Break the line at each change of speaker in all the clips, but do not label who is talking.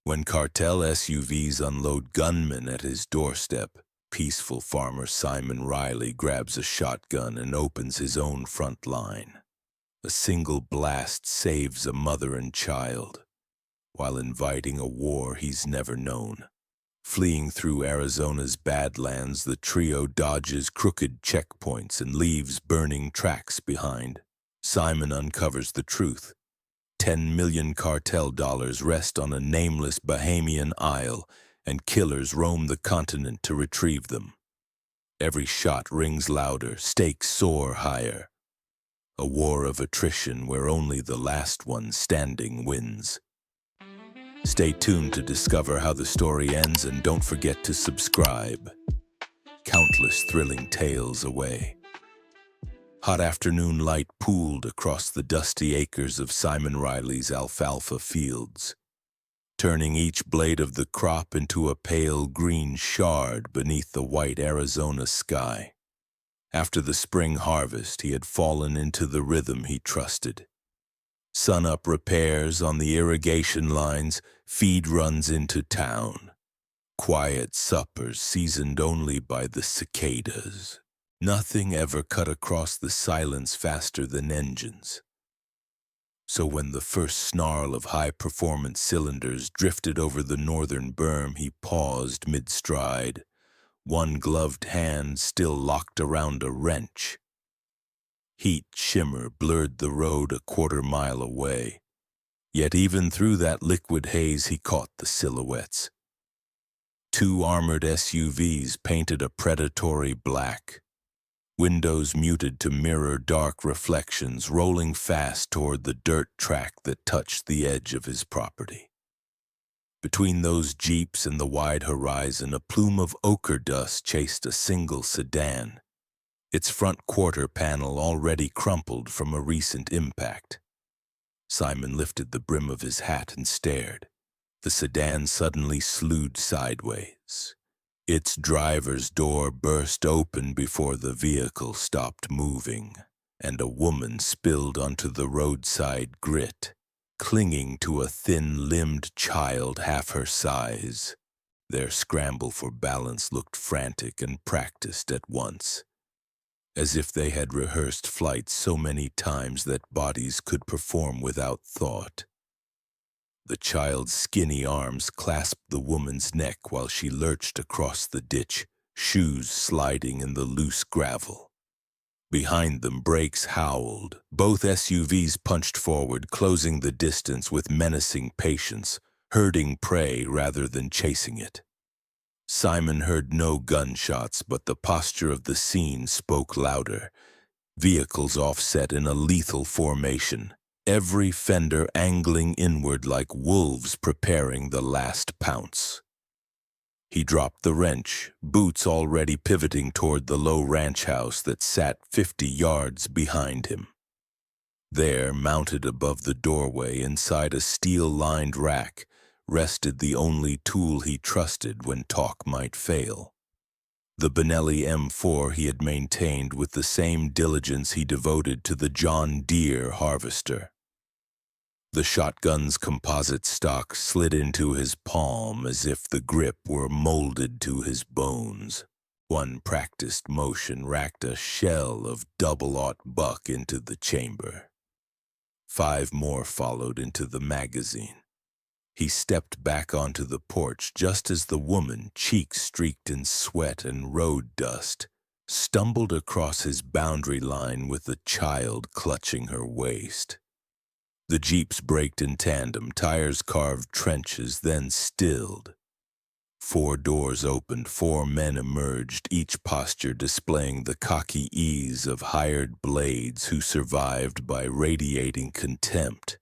When cartel SUVs unload gunmen at his doorstep, peaceful farmer Simon Riley grabs a shotgun and opens his own front line. A single blast saves a mother and child, while inviting a war he's never known. Fleeing through Arizona's Badlands, the trio dodges crooked checkpoints and leaves burning tracks behind. Simon uncovers the truth. 10 million cartel dollars rest on a nameless Bahamian isle, and killers roam the continent to retrieve them. Every shot rings louder, stakes soar higher. A war of attrition where only the last one standing wins. Stay tuned to discover how the story ends, and don't forget to subscribe. Countless thrilling tales away. Hot afternoon light pooled across the dusty acres of Simon Riley's alfalfa fields, turning each blade of the crop into a pale green shard beneath the white Arizona sky. After the spring harvest, he had fallen into the rhythm he trusted. Sun-up repairs on the irrigation lines, feed runs into town. Quiet suppers seasoned only by the cicadas. Nothing ever cut across the silence faster than engines. So when the first snarl of high-performance cylinders drifted over the northern berm, he paused mid-stride, one gloved hand still locked around a wrench. Heat shimmer blurred the road a quarter-mile away, yet even through that liquid haze he caught the silhouettes. Two armored SUVs painted a predatory black, windows muted to mirror dark reflections, rolling fast toward the dirt track that touched the edge of his property. Between those jeeps and the wide horizon, a plume of ochre dust chased a single sedan, its front quarter panel already crumpled from a recent impact. Simon lifted the brim of his hat and stared. The sedan suddenly slewed sideways. Its driver's door burst open before the vehicle stopped moving, and a woman spilled onto the roadside grit, clinging to a thin-limbed child half her size. Their scramble for balance looked frantic and practiced at once, as if they had rehearsed flight so many times that bodies could perform without thought. The child's skinny arms clasped the woman's neck while she lurched across the ditch, shoes sliding in the loose gravel. Behind them, brakes howled. Both SUVs punched forward, closing the distance with menacing patience, herding prey rather than chasing it. Simon heard no gunshots, but the posture of the scene spoke louder. Vehicles offset in a lethal formation, every fender angling inward like wolves preparing the last pounce. He dropped the wrench, boots already pivoting toward the low ranch house that sat 50 yards behind him. There, mounted above the doorway inside a steel-lined rack, rested the only tool he trusted when talk might fail. The Benelli M4 he had maintained with the same diligence he devoted to the John Deere harvester. The shotgun's composite stock slid into his palm as if the grip were molded to his bones. One practiced motion racked a shell of double-aught buck into the chamber. 5 more followed into the magazine. He stepped back onto the porch just as the woman, cheeks streaked in sweat and road dust, stumbled across his boundary line with the child clutching her waist. The jeeps braked in tandem, tires carved trenches, then stilled. 4 doors opened, 4 men emerged, each posture displaying the cocky ease of hired blades who survived by radiating contempt.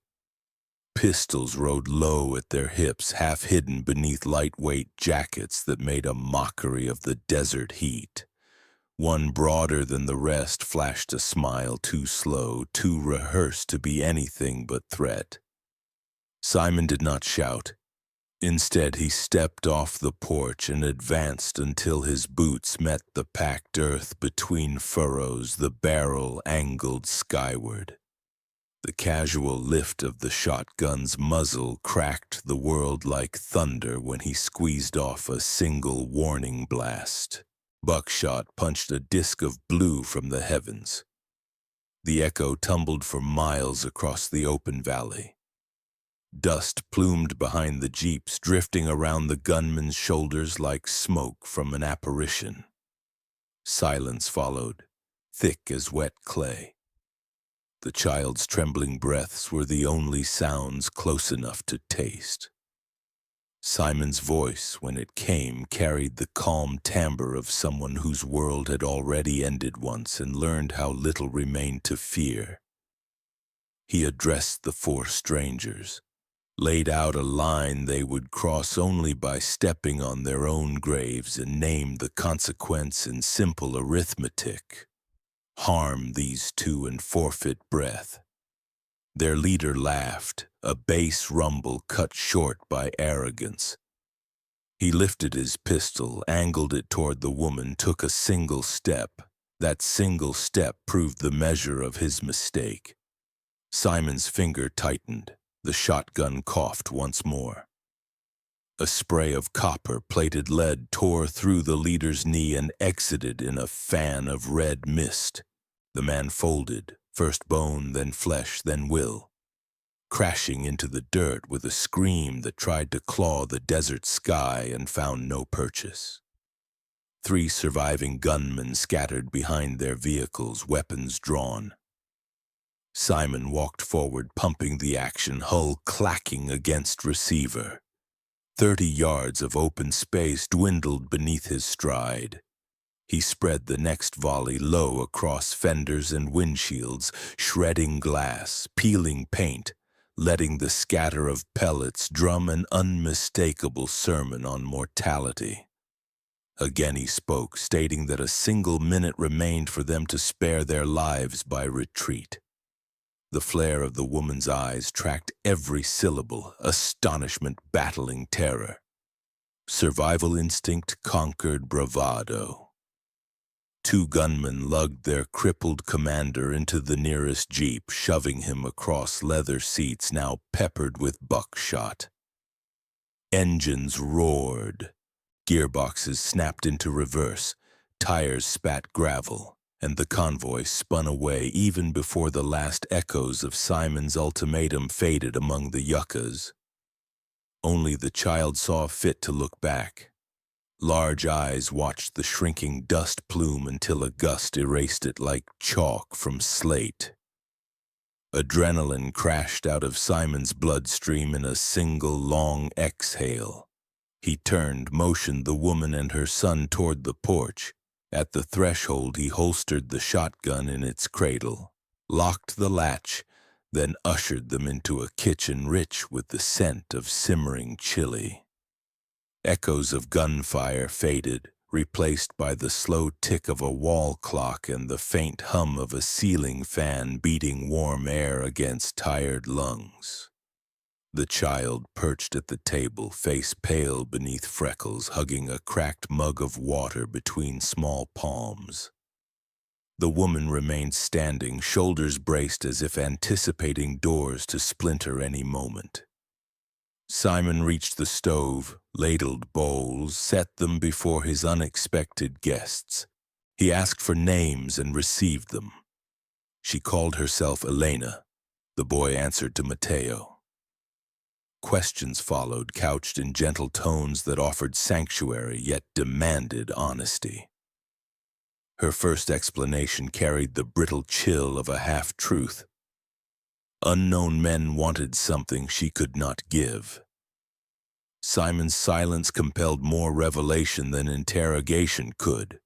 Pistols rode low at their hips, half hidden beneath lightweight jackets that made a mockery of the desert heat. One broader than the rest flashed a smile too slow, too rehearsed to be anything but threat. Simon did not shout. Instead, he stepped off the porch and advanced until his boots met the packed earth between furrows, the barrel angled skyward. The casual lift of the shotgun's muzzle cracked the world like thunder when he squeezed off a single warning blast. Buckshot punched a disk of blue from the heavens. The echo tumbled for miles across the open valley. Dust plumed behind the jeeps, drifting around the gunman's shoulders like smoke from an apparition. Silence followed, thick as wet clay. The child's trembling breaths were the only sounds close enough to taste. Simon's voice, when it came, carried the calm timbre of someone whose world had already ended once and learned how little remained to fear. He addressed the four strangers, laid out a line they would cross only by stepping on their own graves, and named the consequence in simple arithmetic. Harm these two and forfeit breath. Their leader laughed, a bass rumble cut short by arrogance. He lifted his pistol, angled it toward the woman, took a single step. That single step proved the measure of his mistake. Simon's finger tightened. The shotgun coughed once more. A spray of copper-plated lead tore through the leader's knee and exited in a fan of red mist. The man folded, first bone, then flesh, then will, crashing into the dirt with a scream that tried to claw the desert sky and found no purchase. 3 surviving gunmen scattered behind their vehicles, weapons drawn. Simon walked forward, pumping the action, hull clacking against receiver. 30 yards of open space dwindled beneath his stride. He spread the next volley low across fenders and windshields, shredding glass, peeling paint, letting the scatter of pellets drum an unmistakable sermon on mortality. Again he spoke, stating that a single minute remained for them to spare their lives by retreat. The flare of the woman's eyes tracked every syllable, astonishment battling terror. Survival instinct conquered bravado. 2 gunmen lugged their crippled commander into the nearest jeep, shoving him across leather seats now peppered with buckshot. Engines roared. Gearboxes snapped into reverse. Tires spat gravel, and the convoy spun away even before the last echoes of Simon's ultimatum faded among the yuccas. Only the child saw fit to look back. Large eyes watched the shrinking dust plume until a gust erased it like chalk from slate. Adrenaline crashed out of Simon's bloodstream in a single long exhale. He turned, motioned the woman and her son toward the porch. At the threshold, he holstered the shotgun in its cradle, locked the latch, then ushered them into a kitchen rich with the scent of simmering chili. Echoes of gunfire faded, replaced by the slow tick of a wall clock and the faint hum of a ceiling fan beating warm air against tired lungs. The child perched at the table, face pale beneath freckles, hugging a cracked mug of water between small palms. The woman remained standing, shoulders braced as if anticipating doors to splinter any moment. Simon reached the stove, ladled bowls, set them before his unexpected guests. He asked for names and received them. She called herself Elena. The boy answered to Mateo. Questions followed, couched in gentle tones that offered sanctuary yet demanded honesty. Her first explanation carried the brittle chill of a half-truth. Unknown men wanted something she could not give. Simon's silence compelled more revelation than interrogation could.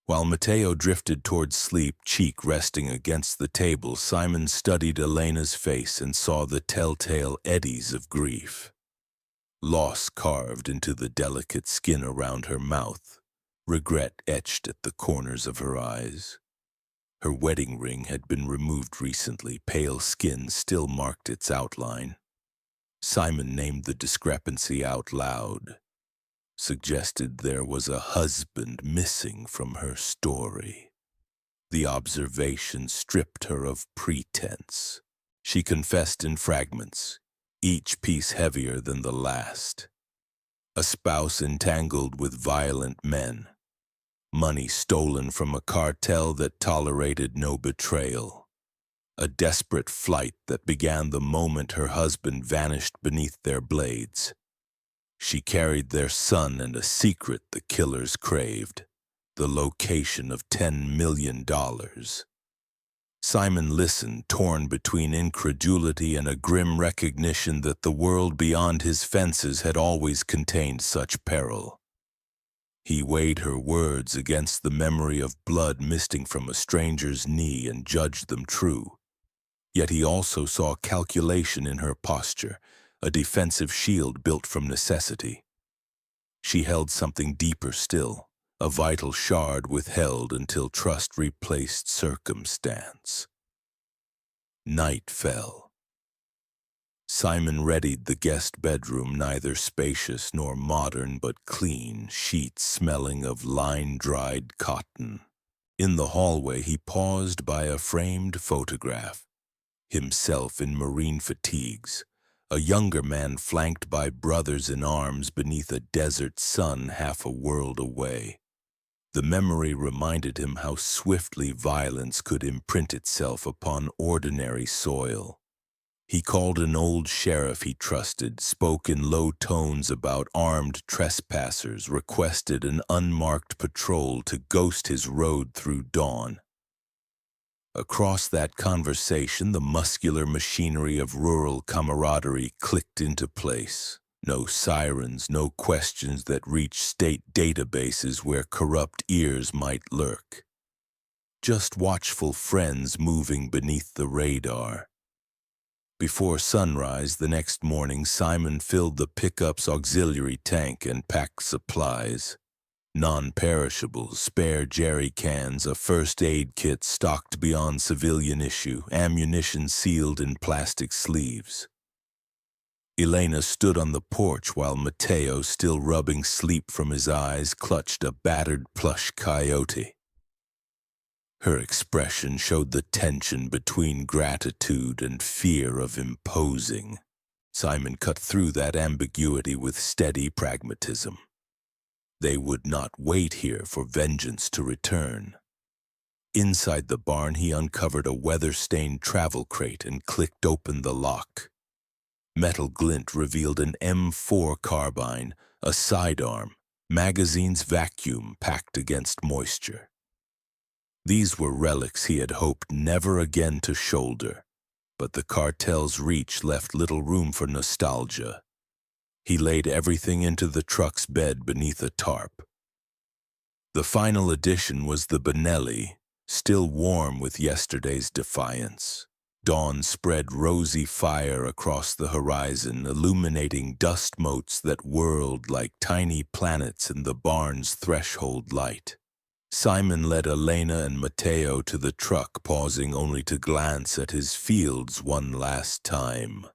While Mateo drifted toward sleep, cheek resting against the table, Simon studied Elena's face and saw the telltale eddies of grief. Loss carved into the delicate skin around her mouth, regret etched at the corners of her eyes. Her wedding ring had been removed recently, pale skin still marked its outline. Simon named the discrepancy out loud, suggested there was a husband missing from her story. The observation stripped her of pretense. She confessed in fragments, each piece heavier than the last. A spouse entangled with violent men, money stolen from a cartel that tolerated no betrayal, a desperate flight that began the moment her husband vanished beneath their blades. She carried their son and a secret the killers craved, the location of $10 million. Simon listened, torn between incredulity and a grim recognition that the world beyond his fences had always contained such peril. He weighed her words against the memory of blood misting from a stranger's knee and judged them true. Yet he also saw calculation in her posture, a defensive shield built from necessity. She held something deeper still, a vital shard withheld until trust replaced circumstance. Night fell. Simon readied the guest bedroom, neither spacious nor modern but clean, sheets smelling of line-dried cotton. In the hallway he paused by a framed photograph, himself in marine fatigues, a younger man flanked by brothers in arms beneath a desert sun half a world away. The memory reminded him how swiftly violence could imprint itself upon ordinary soil. He called an old sheriff he trusted, spoke in low tones about armed trespassers, requested an unmarked patrol to ghost his road through dawn. Across that conversation, the muscular machinery of rural camaraderie clicked into place. No sirens, no questions that reach state databases where corrupt ears might lurk. Just watchful friends moving beneath the radar. Before sunrise the next morning, Simon filled the pickup's auxiliary tank and packed supplies. Non-perishables, spare jerry cans, a first aid kit stocked beyond civilian issue, ammunition sealed in plastic sleeves. Elena stood on the porch while Mateo, still rubbing sleep from his eyes, clutched a battered plush coyote. Her expression showed the tension between gratitude and fear of imposing. Simon cut through that ambiguity with steady pragmatism. They would not wait here for vengeance to return. Inside the barn, he uncovered a weather-stained travel crate and clicked open the lock. Metal glint revealed an M4 carbine, a sidearm, magazine's vacuum packed against moisture. These were relics he had hoped never again to shoulder, but the cartel's reach left little room for nostalgia. He laid everything into the truck's bed beneath a tarp. The final addition was the Benelli, still warm with yesterday's defiance. Dawn spread rosy fire across the horizon, illuminating dust motes that whirled like tiny planets in the barn's threshold light. Simon led Elena and Mateo to the truck, pausing only to glance at his fields one last time,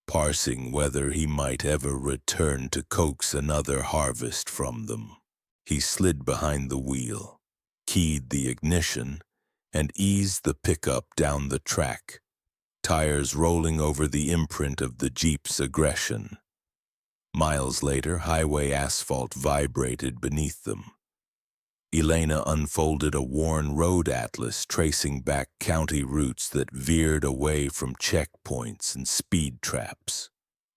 parsing whether he might ever return to coax another harvest from them. He slid behind the wheel, keyed the ignition, and eased the pickup down the track, tires rolling over the imprint of the Jeep's aggression. Miles later, highway asphalt vibrated beneath them. Elena unfolded a worn road atlas tracing back county routes that veered away from checkpoints and speed traps.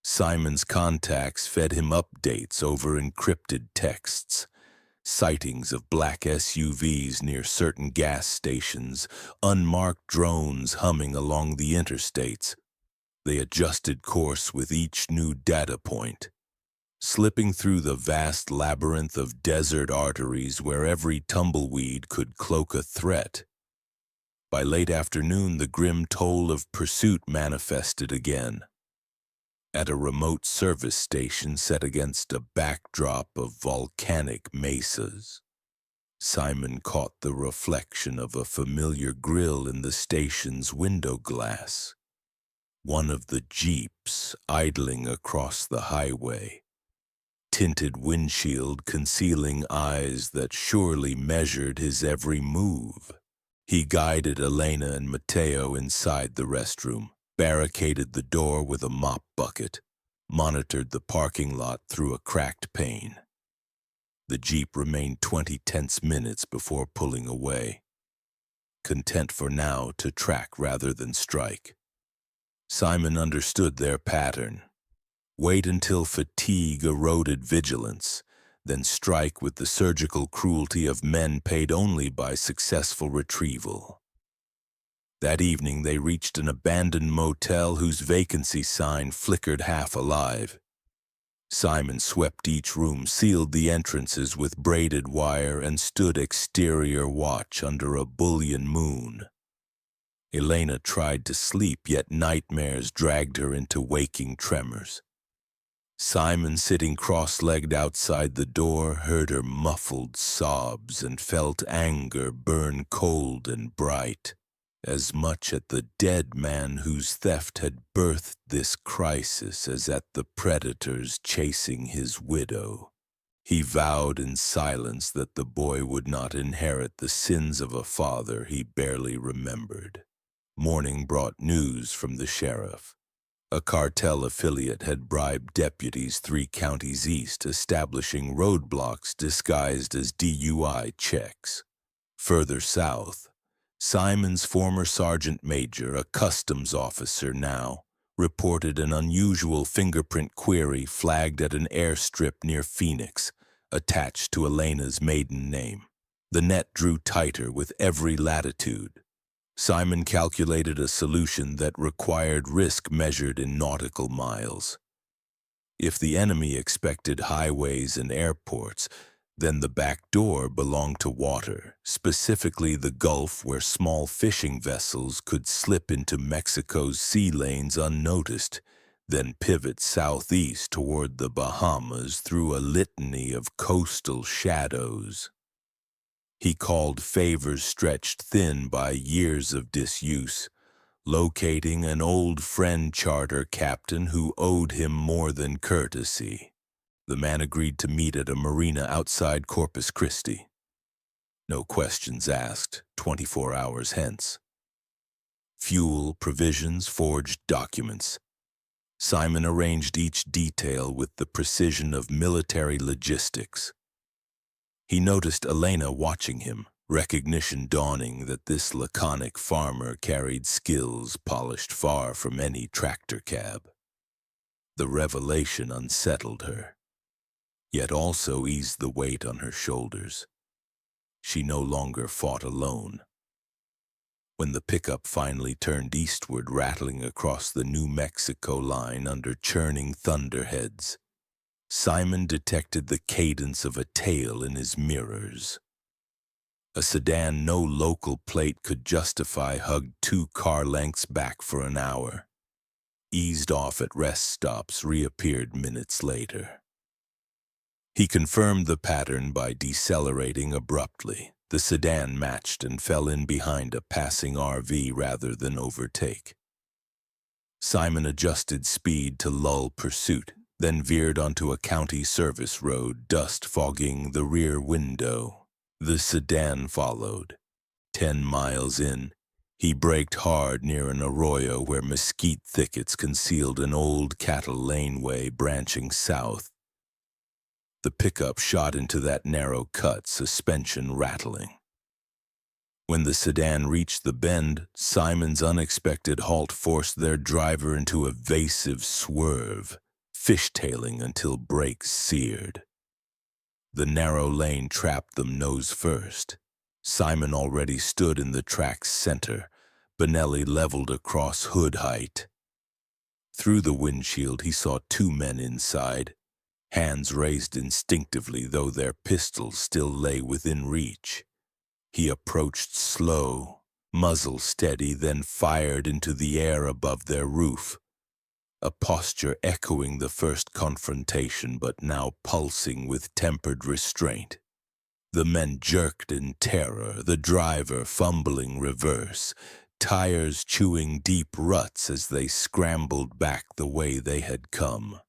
Simon's contacts fed him updates over encrypted texts, sightings of black SUVs near certain gas stations, unmarked drones humming along the interstates. They adjusted course with each new data point, slipping through the vast labyrinth of desert arteries where every tumbleweed could cloak a threat. By late afternoon, the grim toll of pursuit manifested again. At a remote service station set against a backdrop of volcanic mesas, Simon caught the reflection of a familiar grill in the station's window glass. One of the Jeeps idling across the highway, tinted windshield concealing eyes that surely measured his every move. He guided Elena and Mateo inside the restroom, barricaded the door with a mop bucket, monitored the parking lot through a cracked pane. The Jeep remained 20 tense minutes before pulling away, content for now to track rather than strike. Simon understood their pattern. Wait until fatigue eroded vigilance, then strike with the surgical cruelty of men paid only by successful retrieval. That evening they reached an abandoned motel whose vacancy sign flickered half alive. Simon swept each room, sealed the entrances with braided wire, and stood exterior watch under a bullion moon. Elena tried to sleep, yet nightmares dragged her into waking tremors. Simon, sitting cross-legged outside the door, heard her muffled sobs and felt anger burn cold and bright, as much at the dead man whose theft had birthed this crisis as at the predators chasing his widow. He vowed in silence that the boy would not inherit the sins of a father he barely remembered. Morning brought news from the sheriff. A cartel affiliate had bribed deputies 3 counties east, establishing roadblocks disguised as DUI checks. Further south, Simon's former sergeant major, a customs officer now, reported an unusual fingerprint query flagged at an airstrip near Phoenix, attached to Elena's maiden name. The net drew tighter with every latitude. Simon calculated a solution that required risk measured in nautical miles. If the enemy expected highways and airports, then the back door belonged to water, specifically the Gulf, where small fishing vessels could slip into Mexico's sea lanes unnoticed, then pivot southeast toward the Bahamas through a litany of coastal shadows. He called favors stretched thin by years of disuse, locating an old friend charter captain who owed him more than courtesy. The man agreed to meet at a marina outside Corpus Christi. No questions asked, 24 hours hence. Fuel, provisions, forged documents. Simon arranged each detail with the precision of military logistics. He noticed Elena watching him, recognition dawning that this laconic farmer carried skills polished far from any tractor cab. The revelation unsettled her, yet also eased the weight on her shoulders. She no longer fought alone. When the pickup finally turned eastward, rattling across the New Mexico line under churning thunderheads, Simon detected the cadence of a tale in his mirrors. A sedan no local plate could justify hugged 2 car lengths back for an hour. Eased off at rest stops, reappeared minutes later. He confirmed the pattern by decelerating abruptly. The sedan matched and fell in behind a passing RV rather than overtake. Simon adjusted speed to lull pursuit, then veered onto a county service road, dust fogging the rear window. The sedan followed. 10 miles in, he braked hard near an arroyo where mesquite thickets concealed an old cattle laneway branching south. The pickup shot into that narrow cut, suspension rattling. When the sedan reached the bend, Simon's unexpected halt forced their driver into a evasive swerve, fishtailing until brakes seared. The narrow lane trapped them nose first. Simon already stood in the track's center, Benelli leveled across hood height. Through the windshield he saw 2 men inside, hands raised instinctively though their pistols still lay within reach. He approached slow, muzzle steady, then fired into the air above their roof, a posture echoing the first confrontation but now pulsing with tempered restraint. The men jerked in terror, the driver fumbling reverse, tires chewing deep ruts as they scrambled back the way they had come.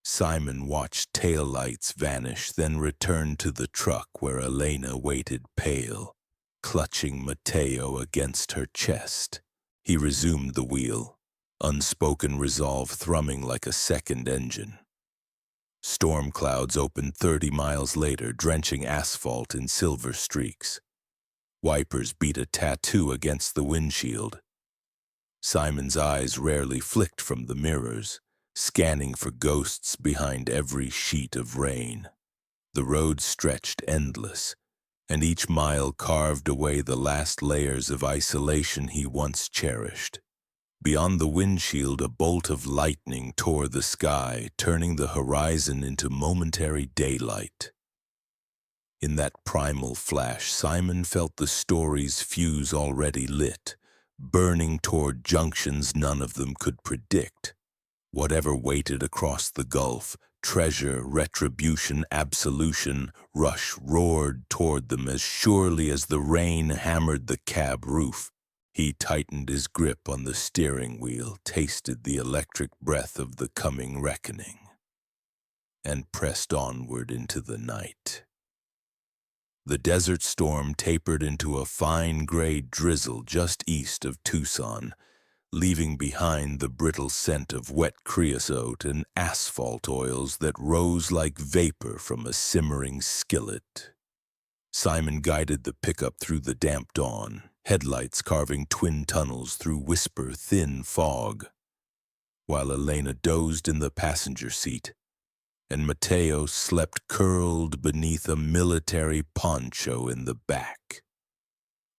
Simon watched taillights vanish, then returned to the truck where Elena waited pale, clutching Mateo against her chest. He resumed the wheel, unspoken resolve thrumming like a second engine. Storm clouds opened 30 miles later, drenching asphalt in silver streaks. Wipers beat a tattoo against the windshield. Simon's eyes rarely flicked from the mirrors, scanning for ghosts behind every sheet of rain. The road stretched endless, and each mile carved away the last layers of isolation he once cherished. Beyond the windshield, a bolt of lightning tore the sky, turning the horizon into momentary daylight. In that primal flash, Simon felt the story's fuse already lit, burning toward junctions none of them could predict. Whatever waited across the gulf, treasure, retribution, absolution, rush roared toward them as surely as the rain hammered the cab roof. He tightened his grip on the steering wheel, tasted the electric breath of the coming reckoning, and pressed onward into the night. The desert storm tapered into a fine gray drizzle just east of Tucson, leaving behind the brittle scent of wet creosote and asphalt oils that rose like vapor from a simmering skillet. Simon guided the pickup through the damp dawn, headlights carving twin tunnels through whisper-thin fog, while Elena dozed in the passenger seat, and Mateo slept curled beneath a military poncho in the back.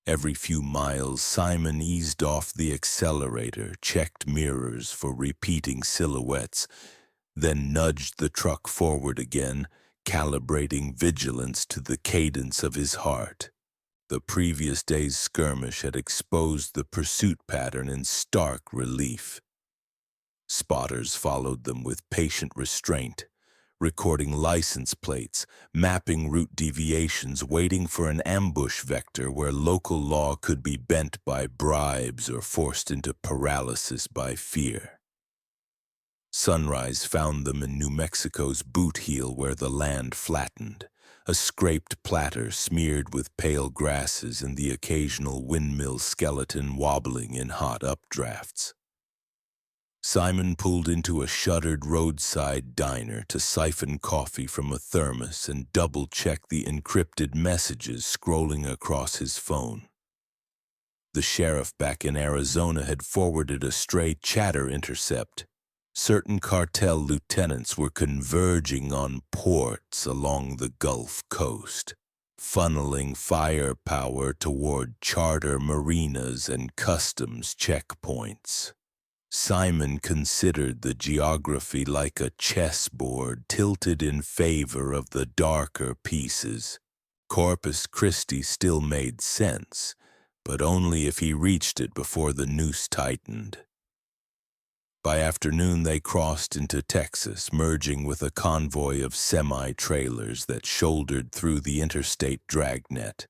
Every few miles, Simon eased off the accelerator, checked mirrors for repeating silhouettes, then nudged the truck forward again, calibrating vigilance to the cadence of his heart. The previous day's skirmish had exposed the pursuit pattern in stark relief. Spotters followed them with patient restraint, recording license plates, mapping route deviations, waiting for an ambush vector where local law could be bent by bribes or forced into paralysis by fear. Sunrise found them in New Mexico's boot heel where the land flattened, a scraped platter smeared with pale grasses and the occasional windmill skeleton wobbling in hot updrafts. Simon pulled into a shuttered roadside diner to siphon coffee from a thermos and double-check the encrypted messages scrolling across his phone. The sheriff back in Arizona had forwarded a stray chatter intercept. Certain cartel lieutenants were converging on ports along the Gulf Coast, funneling firepower toward charter marinas and customs checkpoints. Simon considered the geography like a chessboard tilted in favor of the darker pieces. Corpus Christi still made sense, but only if he reached it before the noose tightened. By afternoon, they crossed into Texas, merging with a convoy of semi-trailers that shouldered through the interstate dragnet.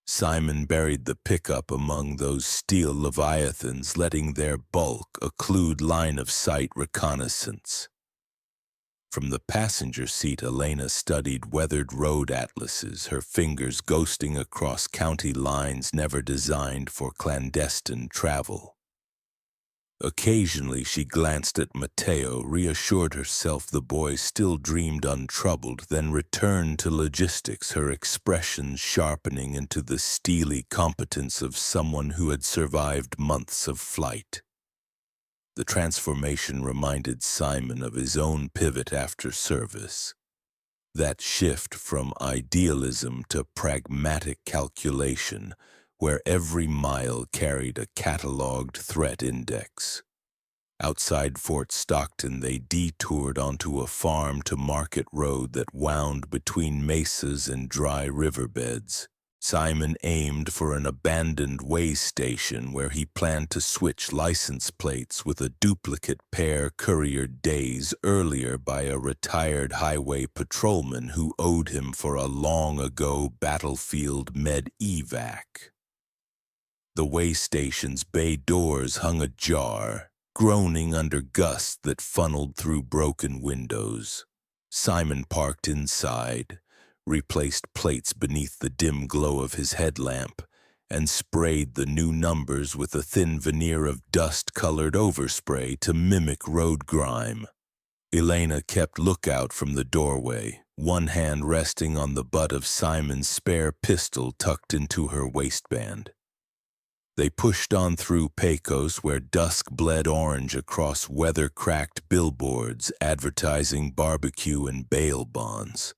Simon buried the pickup among those steel leviathans, letting their bulk occlude line-of-sight reconnaissance. From the passenger seat, Elena studied weathered road atlases, her fingers ghosting across county lines never designed for clandestine travel. Occasionally she glanced at Mateo, reassured herself the boy still dreamed untroubled, then returned to logistics, her expression sharpening into the steely competence of someone who had survived months of flight. The transformation reminded Simon of his own pivot after service. That shift from idealism to pragmatic calculation, where every mile carried a catalogued threat index. Outside Fort Stockton, they detoured onto a farm-to-market road that wound between mesas and dry riverbeds. Simon aimed for an abandoned way station where he planned to switch license plates with a duplicate pair couriered days earlier by a retired highway patrolman who owed him for a long-ago battlefield med-evac. The way station's bay doors hung ajar, groaning under gusts that funneled through broken windows. Simon parked inside, replaced plates beneath the dim glow of his headlamp, and sprayed the new numbers with a thin veneer of dust-colored overspray to mimic road grime. Elena kept lookout from the doorway, one hand resting on the butt of Simon's spare pistol tucked into her waistband. They pushed on through Pecos, where dusk bled orange across weather-cracked billboards advertising barbecue and bail bonds.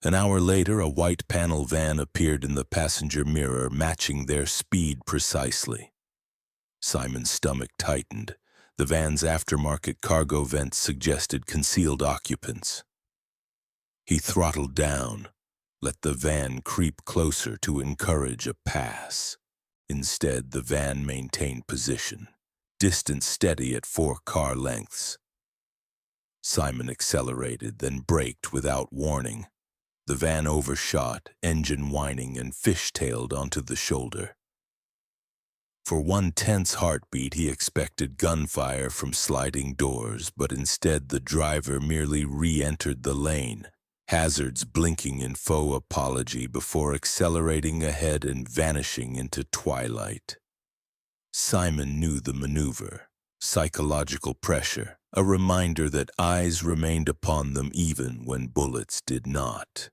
An hour later, a white panel van appeared in the passenger mirror, matching their speed precisely. Simon's stomach tightened. The van's aftermarket cargo vents suggested concealed occupants. He throttled down, let the van creep closer to encourage a pass. Instead, the van maintained position, distance steady at 4 car lengths. Simon accelerated, then braked without warning. The van overshot, engine whining, and fishtailed onto the shoulder. For one tense heartbeat, he expected gunfire from sliding doors, but instead the driver merely re-entered the lane, hazards blinking in faux apology before accelerating ahead and vanishing into twilight. Simon knew the maneuver, psychological pressure, a reminder that eyes remained upon them even when bullets did not.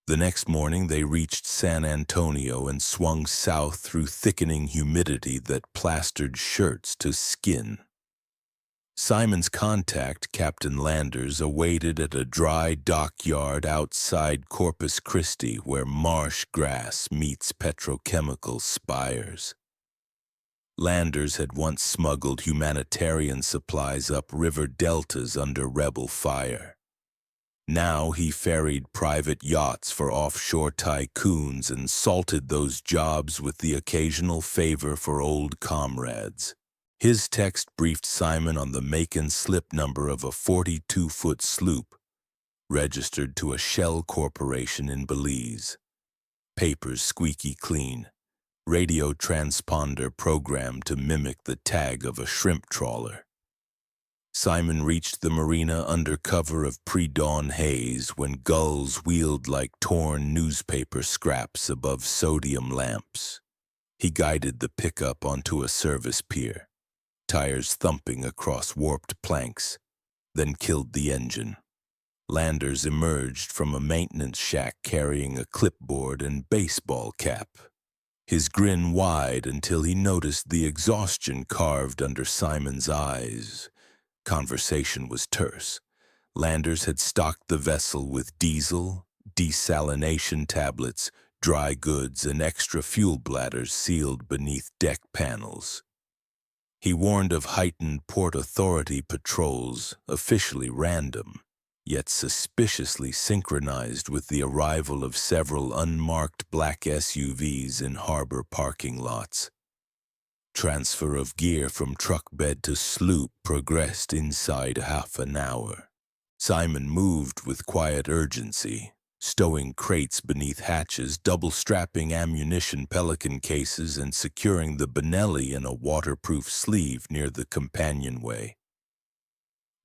The next morning they reached San Antonio and swung south through thickening humidity that plastered shirts to skin. Simon's contact, Captain Landers, awaited at a dry dockyard outside Corpus Christi where marsh grass meets petrochemical spires. Landers had once smuggled humanitarian supplies up river deltas under rebel fire. Now he ferried private yachts for offshore tycoons and salted those jobs with the occasional favor for old comrades. His text briefed Simon on the make and slip number of a 42-foot sloop, registered to a shell corporation in Belize. Papers squeaky clean. Radio transponder programmed to mimic the tag of a shrimp trawler. Simon reached the marina under cover of pre-dawn haze when gulls wheeled like torn newspaper scraps above sodium lamps. He guided the pickup onto a service pier, tires thumping across warped planks, then killed the engine. Landers emerged from a maintenance shack carrying a clipboard and baseball cap, his grin wide until he noticed the exhaustion carved under Simon's eyes. Conversation was terse. Landers had stocked the vessel with diesel, desalination tablets, dry goods, and extra fuel bladders sealed beneath deck panels. He warned of heightened Port Authority patrols, officially random, yet suspiciously synchronized with the arrival of several unmarked black SUVs in harbor parking lots. Transfer of gear from truck bed to sloop progressed inside half an hour. Simon moved with quiet urgency, stowing crates beneath hatches, double-strapping ammunition Pelican cases, and securing the Benelli in a waterproof sleeve near the companionway.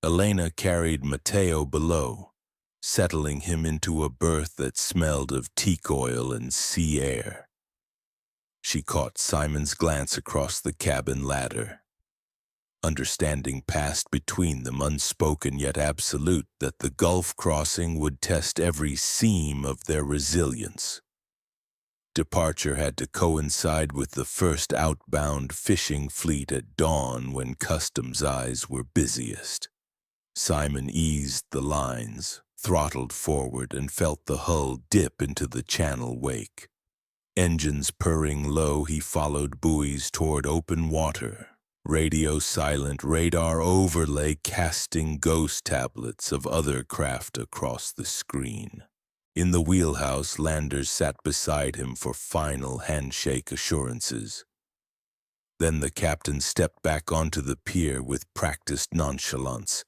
Elena carried Mateo below, settling him into a berth that smelled of teak oil and sea air. She caught Simon's glance across the cabin ladder. Understanding passed between them, unspoken yet absolute, that the Gulf crossing would test every seam of their resilience. Departure had to coincide with the first outbound fishing fleet at dawn when customs eyes were busiest. Simon eased the lines, throttled forward, and felt the hull dip into the channel wake. Engines purring low, he followed buoys toward open water, radio silent, radar overlay casting ghost tablets of other craft across the screen. In the wheelhouse, Landers sat beside him for final handshake assurances. Then the captain stepped back onto the pier with practiced nonchalance,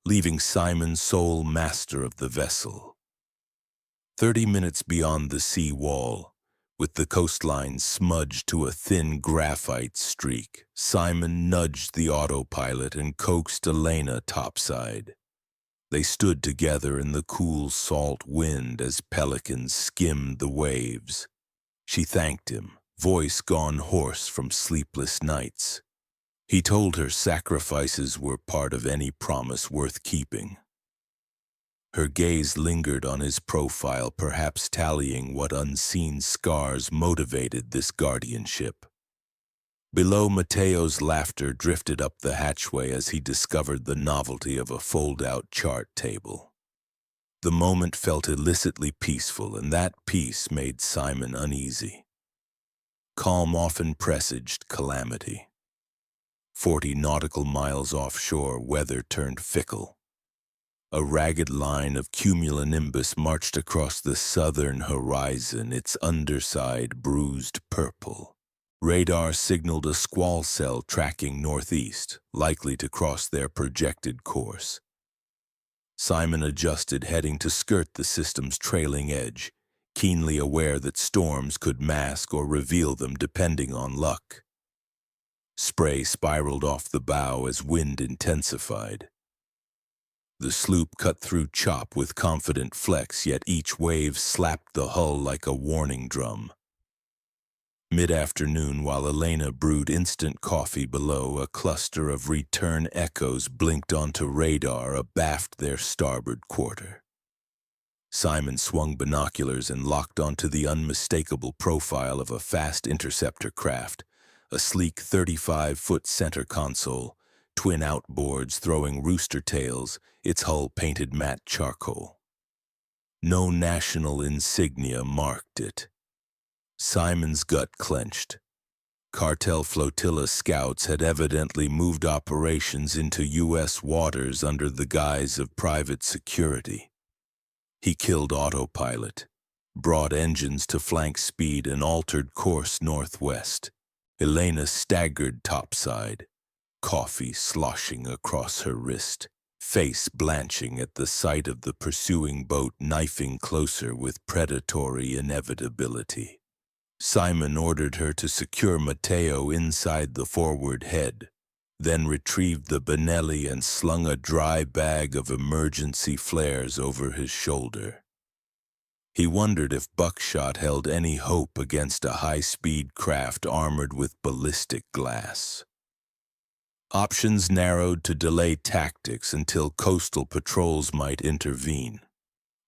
leaving Simon sole master of the vessel. 30 minutes beyond the sea wall, with the coastline smudged to a thin graphite streak, Simon nudged the autopilot and coaxed Elena topside. They stood together in the cool salt wind as pelicans skimmed the waves. She thanked him, voice gone hoarse from sleepless nights. He told her sacrifices were part of any promise worth keeping. Her gaze lingered on his profile, perhaps tallying what unseen scars motivated this guardianship. Below, Mateo's laughter drifted up the hatchway as he discovered the novelty of a fold-out chart table. The moment felt illicitly peaceful, and that peace made Simon uneasy. Calm often presaged calamity. 40 nautical miles offshore, weather turned fickle. A ragged line of cumulonimbus marched across the southern horizon, its underside bruised purple. Radar signaled a squall cell tracking northeast, likely to cross their projected course. Simon adjusted, heading to skirt the system's trailing edge, keenly aware that storms could mask or reveal them depending on luck. Spray spiraled off the bow as wind intensified. The sloop cut through chop with confident flex, yet each wave slapped the hull like a warning drum. Mid-afternoon, while Elena brewed instant coffee below, a cluster of return echoes blinked onto radar abaft their starboard quarter. Simon swung binoculars and locked onto the unmistakable profile of a fast interceptor craft, a sleek 35-foot center console, twin outboards throwing rooster tails, its hull painted matte charcoal. No national insignia marked it. Simon's gut clenched. Cartel flotilla scouts had evidently moved operations into U.S. waters under the guise of private security. He killed autopilot, brought engines to flank speed, and altered course northwest. Elena staggered topside, coffee sloshing across her wrist, face blanching at the sight of the pursuing boat knifing closer with predatory inevitability. Simon ordered her to secure Mateo inside the forward head, then retrieved the Benelli and slung a dry bag of emergency flares over his shoulder. He wondered if buckshot held any hope against a high-speed craft armored with ballistic glass. Options narrowed to delay tactics until coastal patrols might intervene.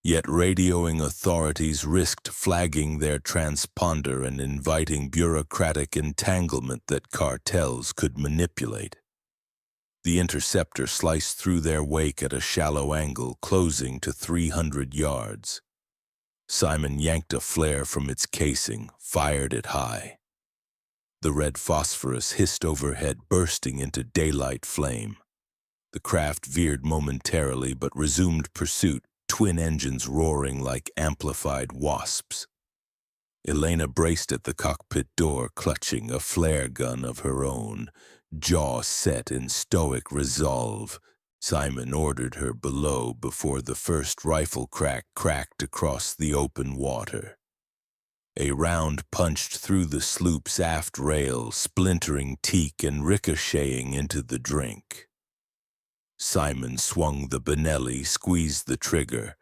Yet radioing authorities risked flagging their transponder and inviting bureaucratic entanglement that cartels could manipulate. The interceptor sliced through their wake at a shallow angle, closing to 300 yards. Simon yanked a flare from its casing, fired it high. The red phosphorus hissed overhead, bursting into daylight flame. The craft veered momentarily but resumed pursuit, twin engines roaring like amplified wasps. Elena braced at the cockpit door, clutching a flare gun of her own, jaw set in stoic resolve. Simon ordered her below before the first rifle crack cracked across the open water. A round punched through the sloop's aft rail, splintering teak and ricocheting into the drink. Simon swung the Benelli, squeezed the trigger.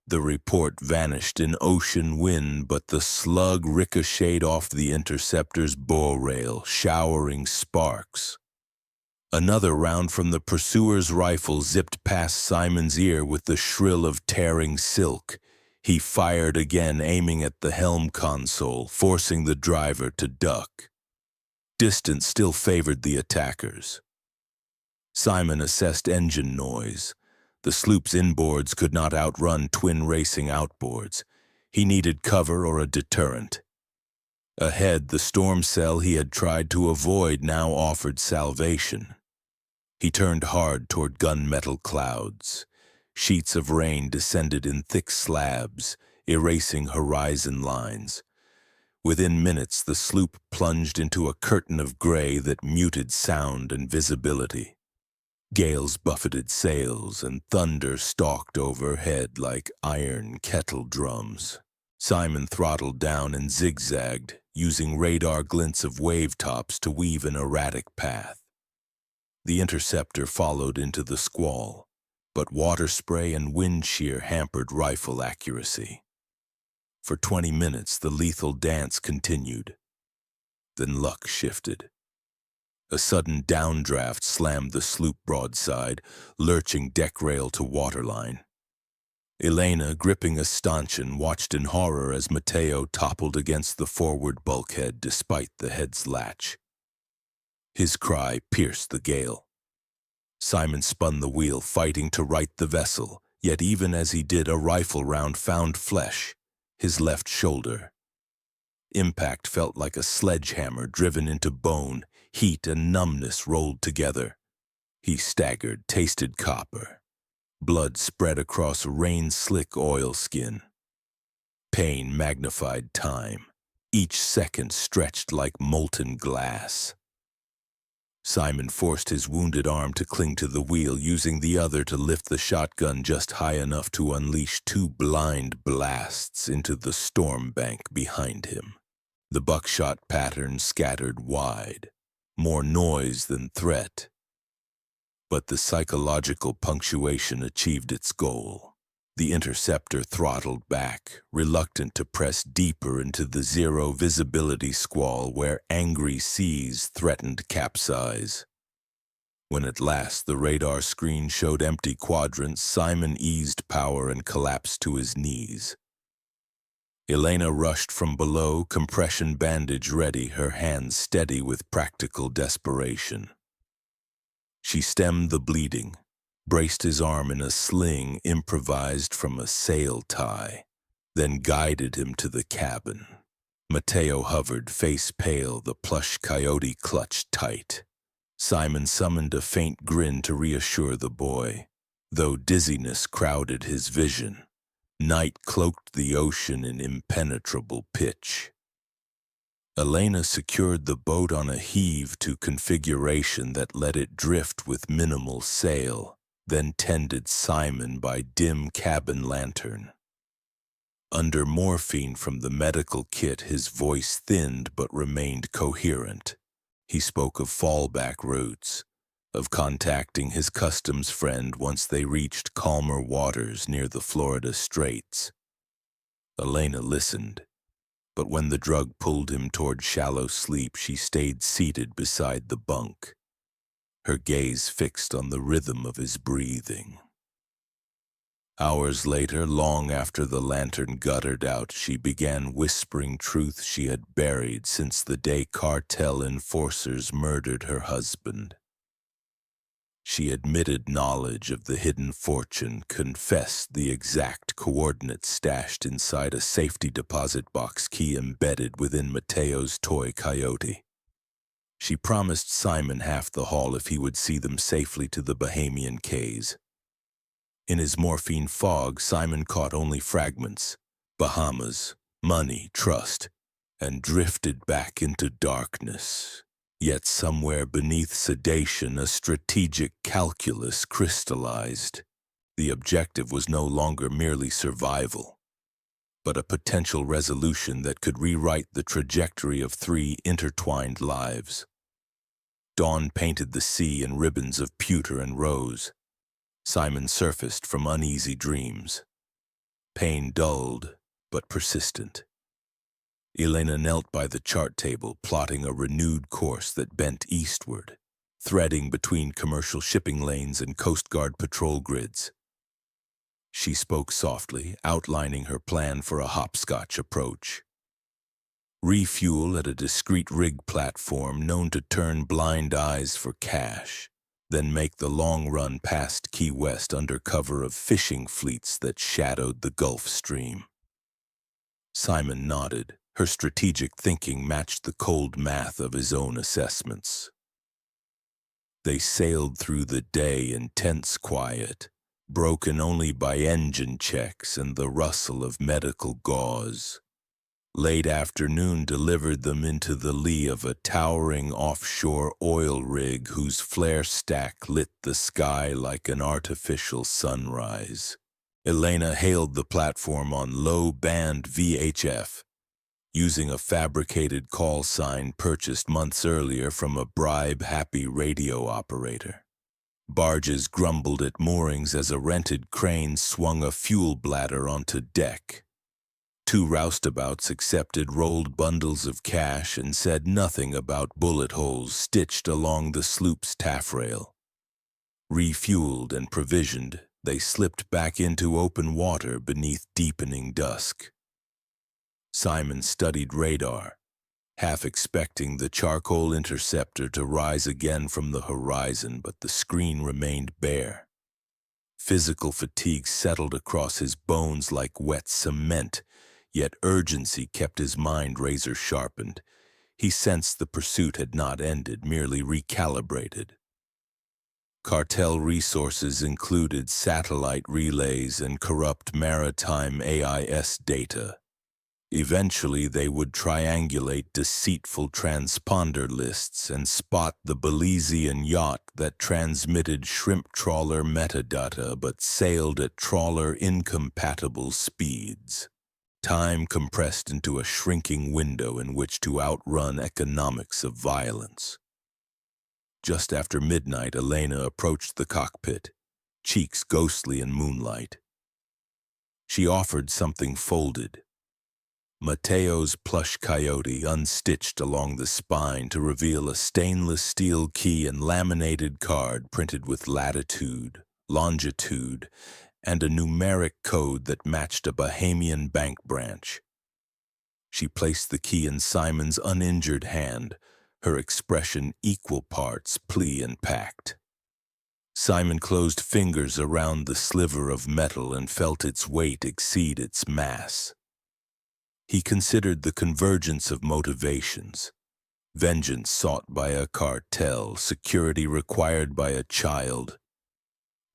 The report vanished in ocean wind, but the slug ricocheted off the interceptor's bow rail, showering sparks. Another round from the pursuer's rifle zipped past Simon's ear with the shrill of tearing silk. He fired again, aiming at the helm console, forcing the driver to duck. Distance still favored the attackers. Simon assessed engine noise. The sloop's inboards could not outrun twin racing outboards. He needed cover or a deterrent. Ahead, the storm cell he had tried to avoid now offered salvation. He turned hard toward gunmetal clouds. Sheets of rain descended in thick slabs, erasing horizon lines. Within minutes, the sloop plunged into a curtain of gray that muted sound and visibility. Gales buffeted sails, and thunder stalked overhead like iron kettle drums. Simon throttled down and zigzagged, using radar glints of wave tops to weave an erratic path. The interceptor followed into the squall, but water spray and wind shear hampered rifle accuracy. For 20 minutes, the lethal dance continued. Then luck shifted. A sudden downdraft slammed the sloop broadside, lurching deck rail to waterline. Elena, gripping a stanchion, watched in horror as Mateo toppled against the forward bulkhead despite the head's latch. His cry pierced the gale. Simon spun the wheel, fighting to right the vessel, yet even as he did, a rifle round found flesh, his left shoulder. Impact felt like a sledgehammer driven into bone, heat and numbness rolled together. He staggered, tasted copper. Blood spread across rain-slick oilskin. Pain magnified time. Each second stretched like molten glass. Simon forced his wounded arm to cling to the wheel, using the other to lift the shotgun just high enough to unleash 2 blind blasts into the storm bank behind him. The buckshot pattern scattered wide, more noise than threat. But the psychological punctuation achieved its goal. The interceptor throttled back, reluctant to press deeper into the zero visibility squall where angry seas threatened capsize. When at last the radar screen showed empty quadrants, Simon eased power and collapsed to his knees. Elena rushed from below, compression bandage ready, her hands steady with practical desperation. She stemmed the bleeding, braced his arm in a sling improvised from a sail tie, then guided him to the cabin. Mateo hovered, face pale, the plush coyote clutched tight. Simon summoned a faint grin to reassure the boy, though dizziness crowded his vision. Night cloaked the ocean in impenetrable pitch. Elena secured the boat on a heave to configuration that let it drift with minimal sail, then tended Simon by dim cabin lantern. Under morphine from the medical kit, his voice thinned but remained coherent. He spoke of fallback routes, of contacting his customs friend once they reached calmer waters near the Florida Straits. Elena listened, but when the drug pulled him toward shallow sleep, she stayed seated beside the bunk, her gaze fixed on the rhythm of his breathing. Hours later, long after the lantern guttered out, she began whispering truth she had buried since the day cartel enforcers murdered her husband. She admitted knowledge of the hidden fortune, confessed the exact coordinates stashed inside a safety deposit box key embedded within Mateo's toy coyote. She promised Simon half the haul if he would see them safely to the Bahamian Cays. In his morphine fog, Simon caught only fragments: Bahamas, money, trust, and drifted back into darkness. Yet somewhere beneath sedation, a strategic calculus crystallized. The objective was no longer merely survival, but a potential resolution that could rewrite the trajectory of 3 intertwined lives. Dawn painted the sea in ribbons of pewter and rose. Simon surfaced from uneasy dreams. Pain dulled, but persistent. Elena knelt by the chart table, plotting a renewed course that bent eastward, threading between commercial shipping lanes and Coast Guard patrol grids. She spoke softly, outlining her plan for a hopscotch approach. Refuel at a discreet rig platform known to turn blind eyes for cash, then make the long run past Key West under cover of fishing fleets that shadowed the Gulf Stream. Simon nodded. Her strategic thinking matched the cold math of his own assessments. They sailed through the day in tense quiet, broken only by engine checks and the rustle of medical gauze. Late afternoon delivered them into the lee of a towering offshore oil rig whose flare stack lit the sky like an artificial sunrise. Elena hailed the platform on low-band VHF, using a fabricated call sign purchased months earlier from a bribe-happy radio operator. Barges grumbled at moorings as a rented crane swung a fuel bladder onto deck. Two roustabouts accepted rolled bundles of cash and said nothing about bullet holes stitched along the sloop's taffrail. Refueled and provisioned, they slipped back into open water beneath deepening dusk. Simon studied radar, half expecting the charcoal interceptor to rise again from the horizon, but the screen remained bare. Physical fatigue settled across his bones like wet cement, yet urgency kept his mind razor-sharpened. He sensed the pursuit had not ended, merely recalibrated. Cartel resources included satellite relays and corrupt maritime AIS data. Eventually, they would triangulate deceitful transponder lists and spot the Belizean yacht that transmitted shrimp trawler metadata but sailed at trawler-incompatible speeds. Time compressed into a shrinking window in which to outrun economics of violence. Just after midnight, Elena approached the cockpit, cheeks ghostly in moonlight. She offered something folded. Mateo's plush coyote unstitched along the spine to reveal a stainless steel key and laminated card printed with latitude, longitude, and a numeric code that matched a Bahamian bank branch. She placed the key in Simon's uninjured hand, her expression equal parts plea and pact. Simon closed fingers around the sliver of metal and felt its weight exceed its mass. He considered the convergence of motivations: vengeance sought by a cartel, security required by a child,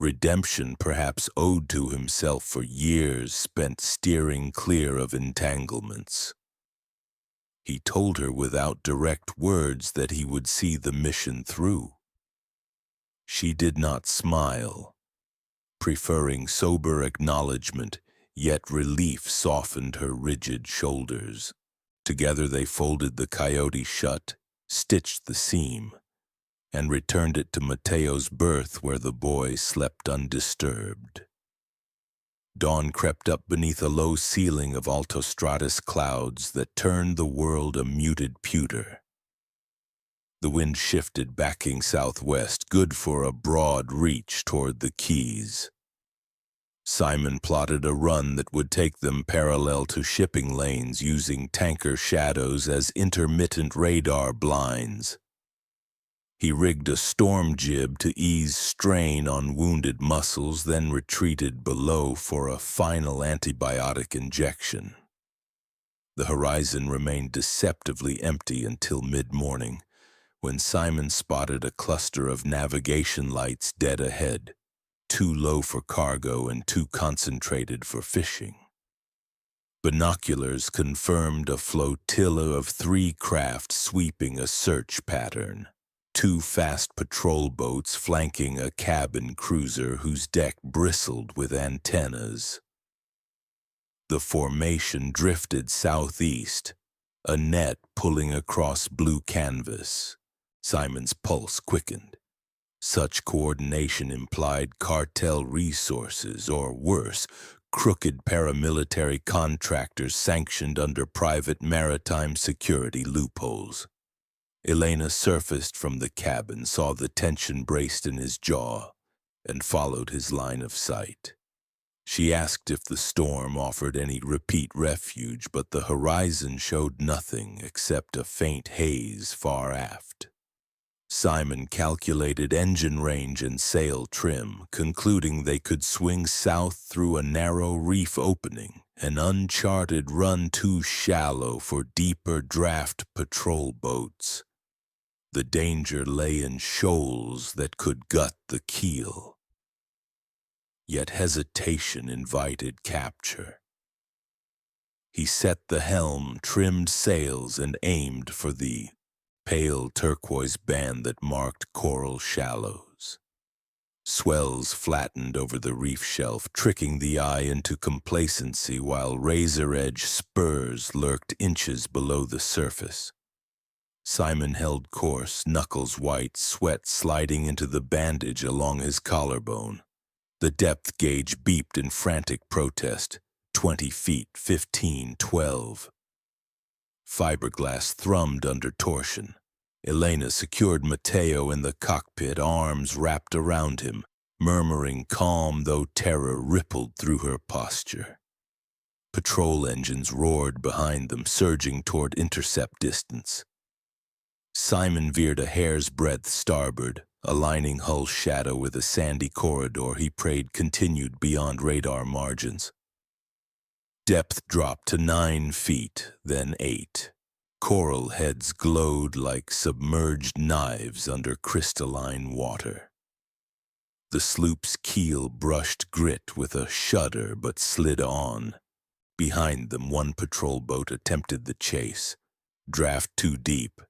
redemption perhaps owed to himself for years spent steering clear of entanglements. He told her without direct words that he would see the mission through. She did not smile, preferring sober acknowledgement, yet relief softened her rigid shoulders. Together they folded the coyote shut, stitched the seam, and returned it to Mateo's berth where the boy slept undisturbed. Dawn crept up beneath a low ceiling of altostratus clouds that turned the world a muted pewter. The wind shifted, backing southwest, good for a broad reach toward the Keys. Simon plotted a run that would take them parallel to shipping lanes, using tanker shadows as intermittent radar blinds. He rigged a storm jib to ease strain on wounded muscles, then retreated below for a final antibiotic injection. The horizon remained deceptively empty until mid-morning, when Simon spotted a cluster of navigation lights dead ahead, too low for cargo and too concentrated for fishing. Binoculars confirmed a flotilla of 3 craft sweeping a search pattern. 2 fast patrol boats flanking a cabin cruiser whose deck bristled with antennas. The formation drifted southeast, a net pulling across blue canvas. Simon's pulse quickened. Such coordination implied cartel resources, or worse, crooked paramilitary contractors sanctioned under private maritime security loopholes. Elena surfaced from the cabin, saw the tension braced in his jaw, and followed his line of sight. She asked if the storm offered any repeat refuge, but the horizon showed nothing except a faint haze far aft. Simon calculated engine range and sail trim, concluding they could swing south through a narrow reef opening, an uncharted run too shallow for deeper draft patrol boats. The danger lay in shoals that could gut the keel. Yet hesitation invited capture. He set the helm, trimmed sails, and aimed for the pale turquoise band that marked coral shallows. Swells flattened over the reef shelf, tricking the eye into complacency, while razor-edge spurs lurked inches below the surface. Simon held course, knuckles white, sweat sliding into the bandage along his collarbone. The depth gauge beeped in frantic protest. 20 feet, 15, 12. Fiberglass thrummed under torsion. Elena secured Mateo in the cockpit, arms wrapped around him, murmuring calm though terror rippled through her posture. Patrol engines roared behind them, surging toward intercept distance. Simon veered a hair's breadth starboard, aligning hull shadow with a sandy corridor he prayed continued beyond radar margins. Depth dropped to 9 feet, then 8. Coral heads glowed like submerged knives under crystalline water. The sloop's keel brushed grit with a shudder but slid on. Behind them, one patrol boat attempted the chase. Draft too deep.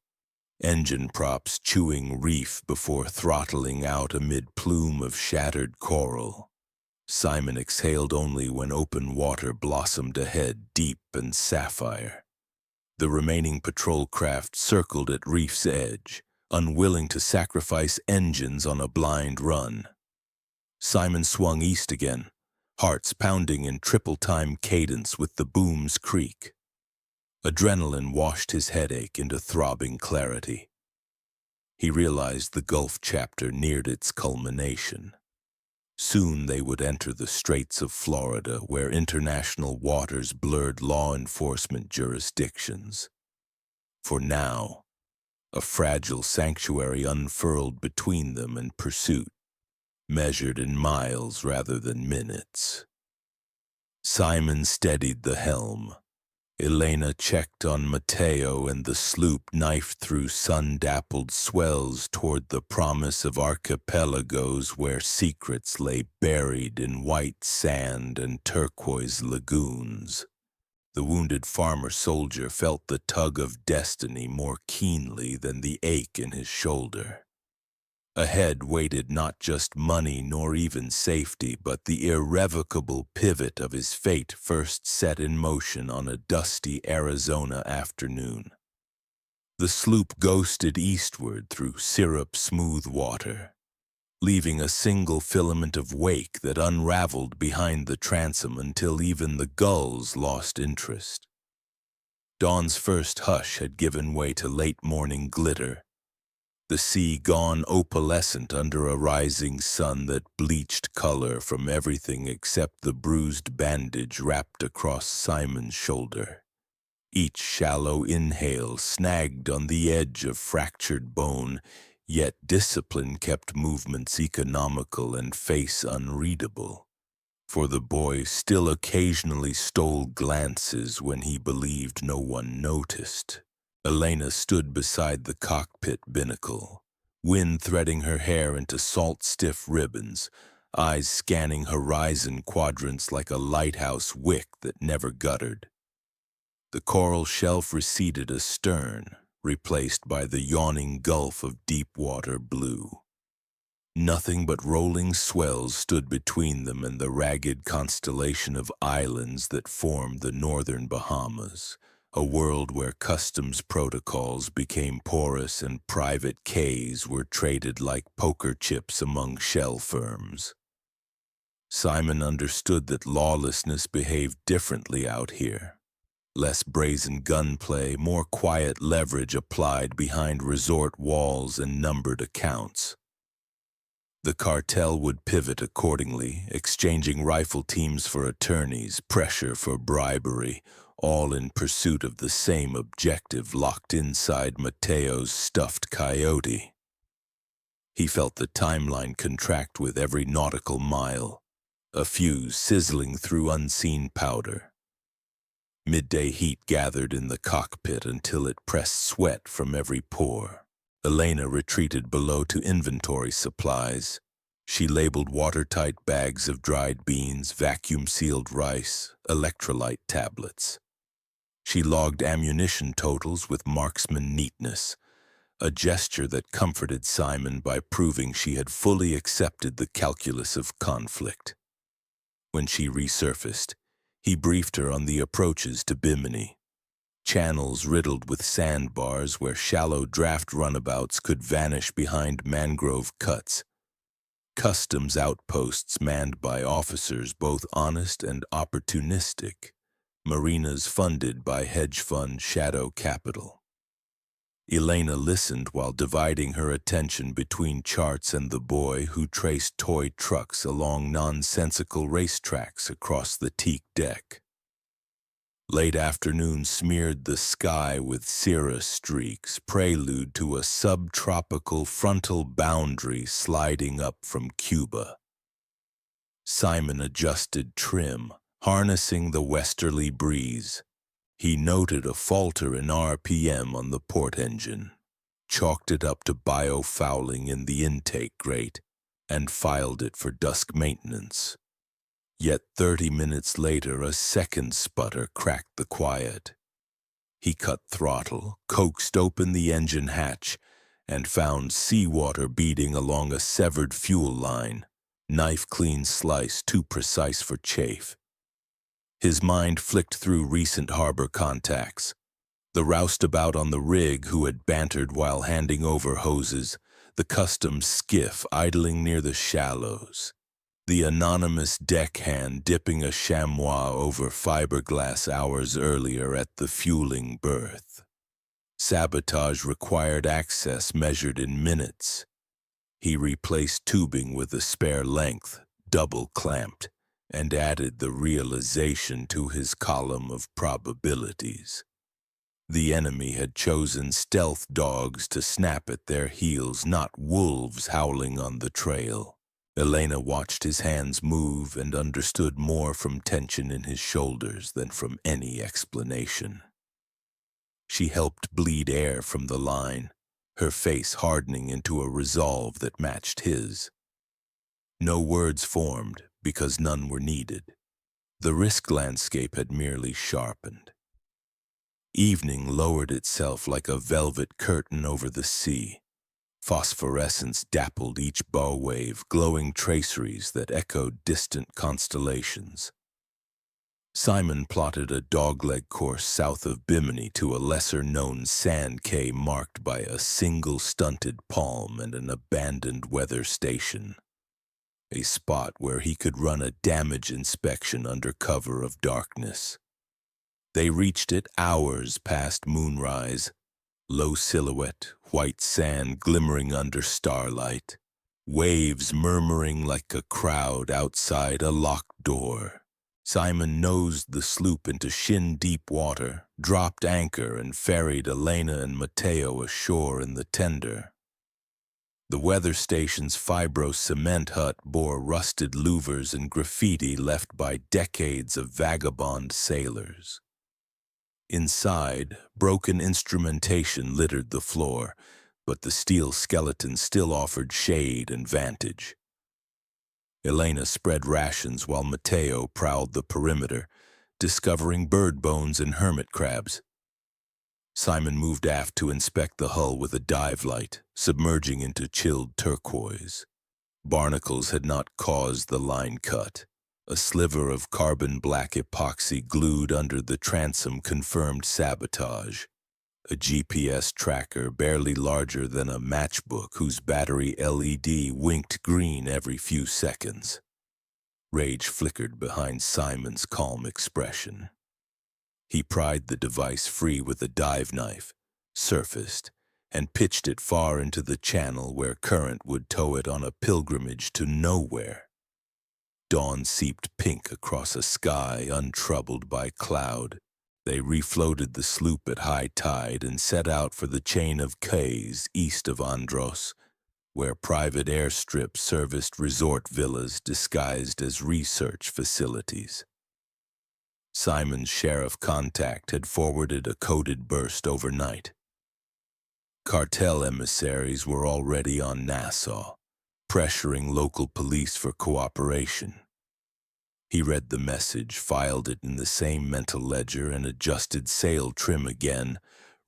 Engine props chewing reef before throttling out amid plume of shattered coral. Simon exhaled only when open water blossomed ahead, deep and sapphire. The remaining patrol craft circled at reef's edge, unwilling to sacrifice engines on a blind run. Simon swung east again, hearts pounding in triple-time cadence with the boom's creak. Adrenaline washed his headache into throbbing clarity. He realized the Gulf chapter neared its culmination. Soon they would enter the Straits of Florida, where international waters blurred law enforcement jurisdictions. For now, a fragile sanctuary unfurled between them and pursuit, measured in miles rather than minutes. Simon steadied the helm. Elena checked on Mateo, and the sloop knifed through sun-dappled swells toward the promise of archipelagos where secrets lay buried in white sand and turquoise lagoons. The wounded farmer-soldier felt the tug of destiny more keenly than the ache in his shoulder. Ahead waited not just money nor even safety, but the irrevocable pivot of his fate first set in motion on a dusty Arizona afternoon. The sloop ghosted eastward through syrup-smooth water, leaving a single filament of wake that unraveled behind the transom until even the gulls lost interest. Dawn's first hush had given way to late-morning glitter, the sea gone opalescent under a rising sun that bleached color from everything except the bruised bandage wrapped across Simon's shoulder. Each shallow inhale snagged on the edge of fractured bone, yet discipline kept movements economical and face unreadable. For the boy still occasionally stole glances when he believed no one noticed. Elena stood beside the cockpit binnacle, wind threading her hair into salt-stiff ribbons, eyes scanning horizon quadrants like a lighthouse wick that never guttered. The coral shelf receded astern, replaced by the yawning gulf of deep-water blue. Nothing but rolling swells stood between them and the ragged constellation of islands that formed the northern Bahamas, a world where customs protocols became porous and private Ks were traded like poker chips among shell firms. Simon understood that lawlessness behaved differently out here. Less brazen gunplay, more quiet leverage applied behind resort walls and numbered accounts. The cartel would pivot accordingly, exchanging rifle teams for attorneys, pressure for bribery, all in pursuit of the same objective locked inside Mateo's stuffed coyote. He felt the timeline contract with every nautical mile, a fuse sizzling through unseen powder. Midday heat gathered in the cockpit until it pressed sweat from every pore. Elena retreated below to inventory supplies. She labeled watertight bags of dried beans, vacuum-sealed rice, electrolyte tablets. She logged ammunition totals with marksman neatness, a gesture that comforted Simon by proving she had fully accepted the calculus of conflict. When she resurfaced, he briefed her on the approaches to Bimini, channels riddled with sandbars where shallow draft runabouts could vanish behind mangrove cuts. customs outposts manned by officers both honest and opportunistic, marinas funded by hedge fund shadow capital. Elena listened while dividing her attention between charts and the boy who traced toy trucks along nonsensical racetracks across the teak deck. Late afternoon smeared the sky with cirrus streaks, prelude to a subtropical frontal boundary sliding up from Cuba. Simon adjusted trim, harnessing the westerly breeze. He noted a falter in RPM on the port engine, chalked it up to biofouling in the intake grate, and filed it for dusk maintenance. Yet 30 minutes later, a second sputter cracked the quiet. He cut throttle, coaxed open the engine hatch, and found seawater beading along a severed fuel line, knife-clean slice too precise for chafe. His mind flicked through recent harbor contacts. The roustabout on the rig who had bantered while handing over hoses, the customs skiff idling near the shallows, the anonymous deckhand dipping a chamois over fiberglass hours earlier at the fueling berth. Sabotage required access measured in minutes. He replaced tubing with a spare length, double-clamped, and added the realization to his column of probabilities. The enemy had chosen stealth dogs to snap at their heels, not wolves howling on the trail. Elena watched his hands move and understood more from tension in his shoulders than from any explanation. She helped bleed air from the line, her face hardening into a resolve that matched his. No words formed, because none were needed. The risk landscape had merely sharpened. Evening lowered itself like a velvet curtain over the sea. Phosphorescence dappled each bow wave, glowing traceries that echoed distant constellations. Simon plotted a dogleg course south of Bimini to a lesser-known sand cay marked by a single stunted palm and an abandoned weather station. A spot where he could run a damage inspection under cover of darkness. They reached it hours past moonrise, low silhouette, white sand glimmering under starlight, waves murmuring like a crowd outside a locked door. Simon nosed the sloop into shin-deep water, dropped anchor, and ferried Elena and Mateo ashore in the tender. The weather station's fibro cement hut bore rusted louvers and graffiti left by decades of vagabond sailors. Inside, broken instrumentation littered the floor, but the steel skeleton still offered shade and vantage. Elena spread rations while Mateo prowled the perimeter, discovering bird bones and hermit crabs. Simon moved aft to inspect the hull with a dive light, submerging into chilled turquoise. Barnacles had not caused the line cut. A sliver of carbon black epoxy glued under the transom confirmed sabotage. A GPS tracker barely larger than a matchbook whose battery LED winked green every few seconds. Rage flickered behind Simon's calm expression. He pried the device free with a dive knife, surfaced, and pitched it far into the channel where current would tow it on a pilgrimage to nowhere. Dawn seeped pink across a sky untroubled by cloud. They refloated the sloop at high tide and set out for the chain of cays east of Andros, where private airstrips serviced resort villas disguised as research facilities. Simon's sheriff contact had forwarded a coded burst overnight. Cartel emissaries were already on Nassau, pressuring local police for cooperation. He read the message, filed it in the same mental ledger, and adjusted sail trim again,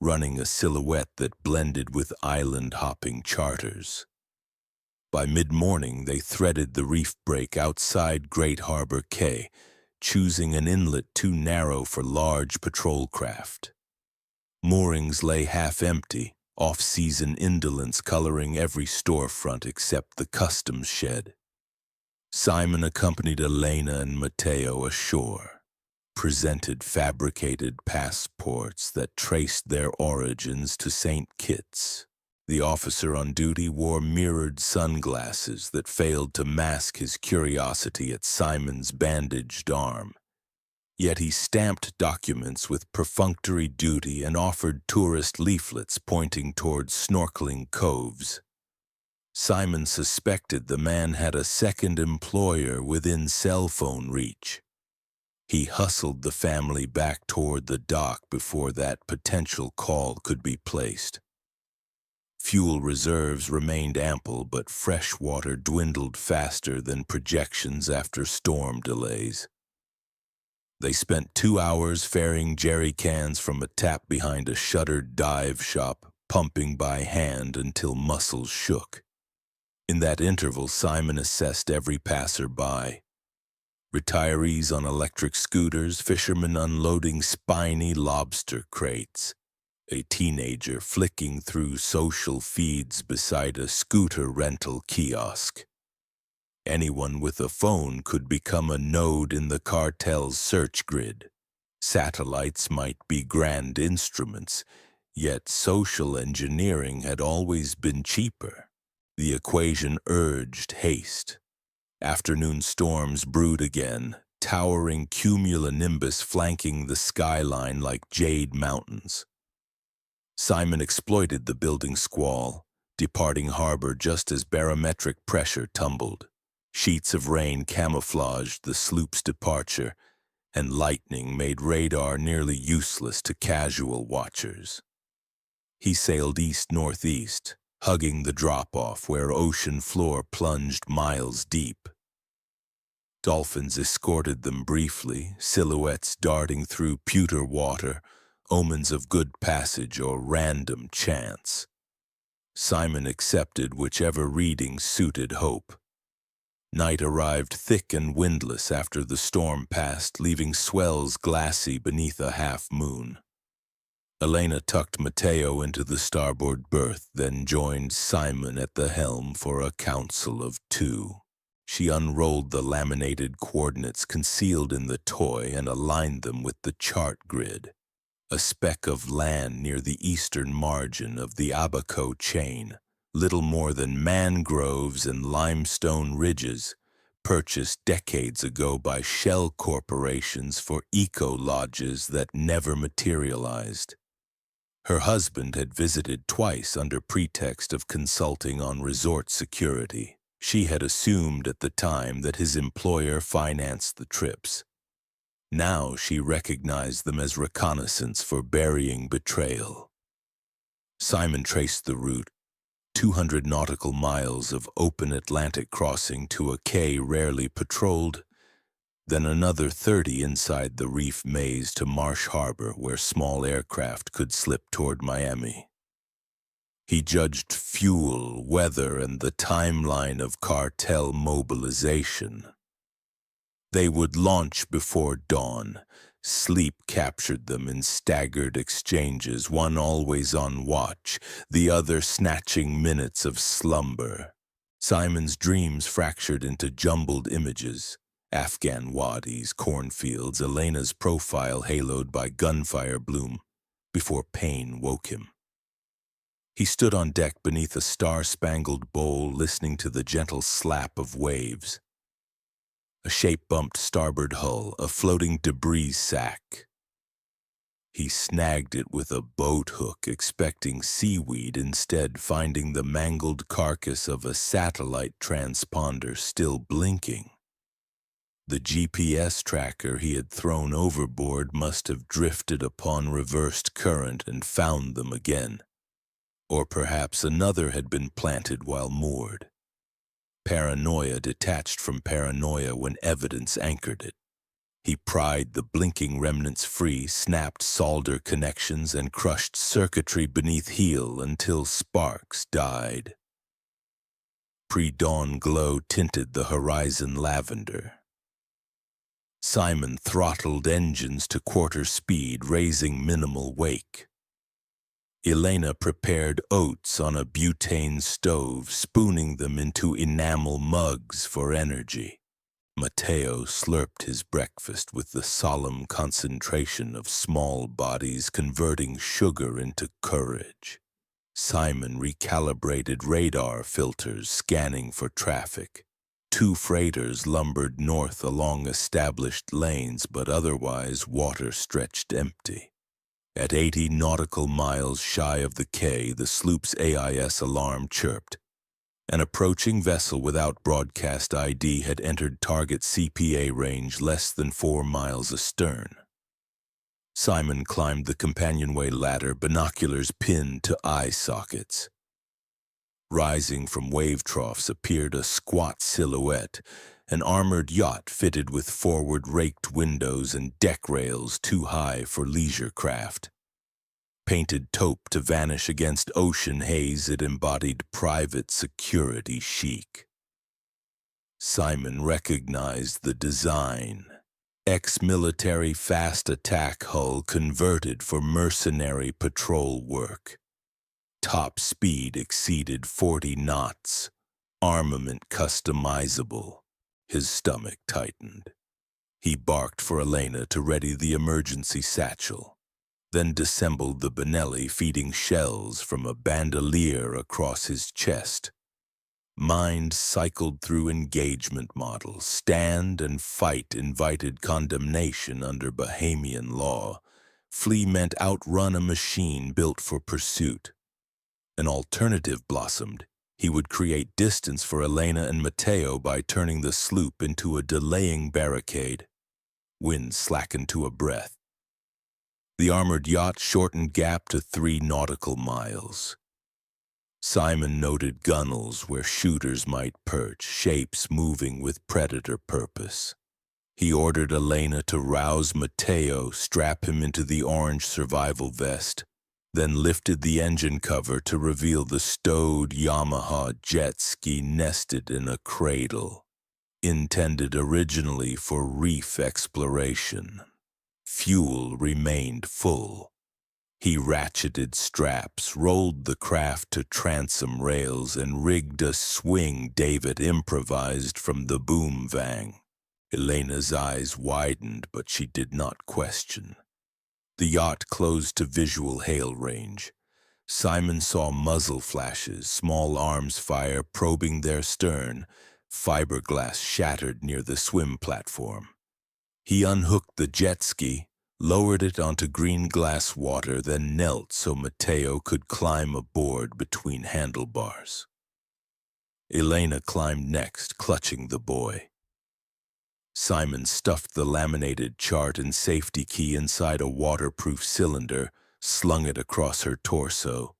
running a silhouette that blended with island-hopping charters. By mid-morning, they threaded the reef break outside Great Harbor Cay, choosing an inlet too narrow for large patrol craft. Moorings lay half empty, off-season indolence coloring every storefront except the customs shed. Simon accompanied Elena and Matteo ashore, presented fabricated passports that traced their origins to St. Kitts. The officer on duty wore mirrored sunglasses that failed to mask his curiosity at Simon's bandaged arm. Yet he stamped documents with perfunctory duty and offered tourist leaflets pointing towards snorkeling coves. Simon suspected the man had a second employer within cell phone reach. He hustled the family back toward the dock before that potential call could be placed. Fuel reserves remained ample, but fresh water dwindled faster than projections after storm delays. They spent 2 hours ferrying jerry cans from a tap behind a shuttered dive shop, pumping by hand until muscles shook. In that interval, Simon assessed every passerby. Retirees on electric scooters, fishermen unloading spiny lobster crates, a teenager flicking through social feeds beside a scooter rental kiosk. Anyone with a phone could become a node in the cartel's search grid. Satellites might be grand instruments, yet social engineering had always been cheaper. The equation urged haste. Afternoon storms brewed again, towering cumulonimbus flanking the skyline like jade mountains. Simon exploited the building squall, departing harbor just as barometric pressure tumbled. Sheets of rain camouflaged the sloop's departure, and lightning made radar nearly useless to casual watchers. He sailed east-northeast, hugging the drop-off where ocean floor plunged miles deep. Dolphins escorted them briefly, silhouettes darting through pewter water, omens of good passage or random chance. Simon accepted whichever reading suited hope. Night arrived thick and windless after the storm passed, leaving swells glassy beneath a half-moon. Elena tucked Matteo into the starboard berth, then joined Simon at the helm for a council of two. She unrolled the laminated coordinates concealed in the toy and aligned them with the chart grid. A speck of land near the eastern margin of the Abaco chain, little more than mangroves and limestone ridges, purchased decades ago by shell corporations for eco-lodges that never materialized. Her husband had visited twice under pretext of consulting on resort security. She had assumed at the time that his employer financed the trips. Now she recognized them as reconnaissance for burying betrayal. Simon traced the route, 200 nautical miles of open Atlantic crossing to a quay rarely patrolled, then another 30 inside the reef maze to Marsh Harbor where small aircraft could slip toward Miami. He judged fuel, weather, and the timeline of cartel mobilization. They would launch before dawn. Sleep captured them in staggered exchanges, one always on watch, the other snatching minutes of slumber. Simon's dreams fractured into jumbled images. Afghan wadis, cornfields, Elena's profile haloed by gunfire bloom, before pain woke him. He stood on deck beneath a star-spangled bowl, listening to the gentle slap of waves. A shape-bumped starboard hull, a floating debris sack. He snagged it with a boat hook, expecting seaweed, instead finding the mangled carcass of a satellite transponder still blinking. The GPS tracker he had thrown overboard must have drifted upon reversed current and found them again. Or perhaps another had been planted while moored. Paranoia detached from paranoia when evidence anchored it. He pried the blinking remnants free, snapped solder connections, and crushed circuitry beneath heel until sparks died. Pre-dawn glow tinted the horizon lavender. Simon throttled engines to quarter speed, raising minimal wake. Elena prepared oats on a butane stove, spooning them into enamel mugs for energy. Matteo slurped his breakfast with the solemn concentration of small bodies converting sugar into courage. Simon recalibrated radar filters, scanning for traffic. 2 freighters lumbered north along established lanes, but otherwise water stretched empty. At 80 nautical miles shy of the quay, the sloop's AIS alarm chirped. An approaching vessel without broadcast ID had entered target CPA range less than 4 miles astern. Simon climbed the companionway ladder, binoculars pinned to eye sockets. Rising from wave troughs appeared a squat silhouette, an armored yacht fitted with forward-raked windows and deck rails too high for leisure craft. Painted taupe to vanish against ocean haze, it embodied private security chic. Simon recognized the design. Ex-military fast attack hull converted for mercenary patrol work. Top speed exceeded 40 knots. Armament customizable. His stomach tightened. He barked for Elena to ready the emergency satchel, then dissembled the Benelli, feeding shells from a bandolier across his chest. Mind cycled through engagement models. Stand and fight invited condemnation under Bahamian law. Flee meant outrun a machine built for pursuit. An alternative blossomed. He would create distance for Elena and Matteo by turning the sloop into a delaying barricade. Wind slackened to a breath. The armored yacht shortened gap to 3 nautical miles. Simon noted gunnels where shooters might perch, shapes moving with predator purpose. He ordered Elena to rouse Matteo, strap him into the orange survival vest, then lifted the engine cover to reveal the stowed Yamaha jet ski nested in a cradle, intended originally for reef exploration. Fuel remained full. He ratcheted straps, rolled the craft to transom rails, and rigged a swing David improvised from the boom vang. Elena's eyes widened, but she did not question. The yacht closed to visual hail range. Simon saw muzzle flashes, small arms fire probing their stern, fiberglass shattered near the swim platform. He unhooked the jet ski, lowered it onto green glass water, then knelt so Matteo could climb aboard between handlebars. Elena climbed next, clutching the boy. Simon stuffed the laminated chart and safety key inside a waterproof cylinder, slung it across her torso.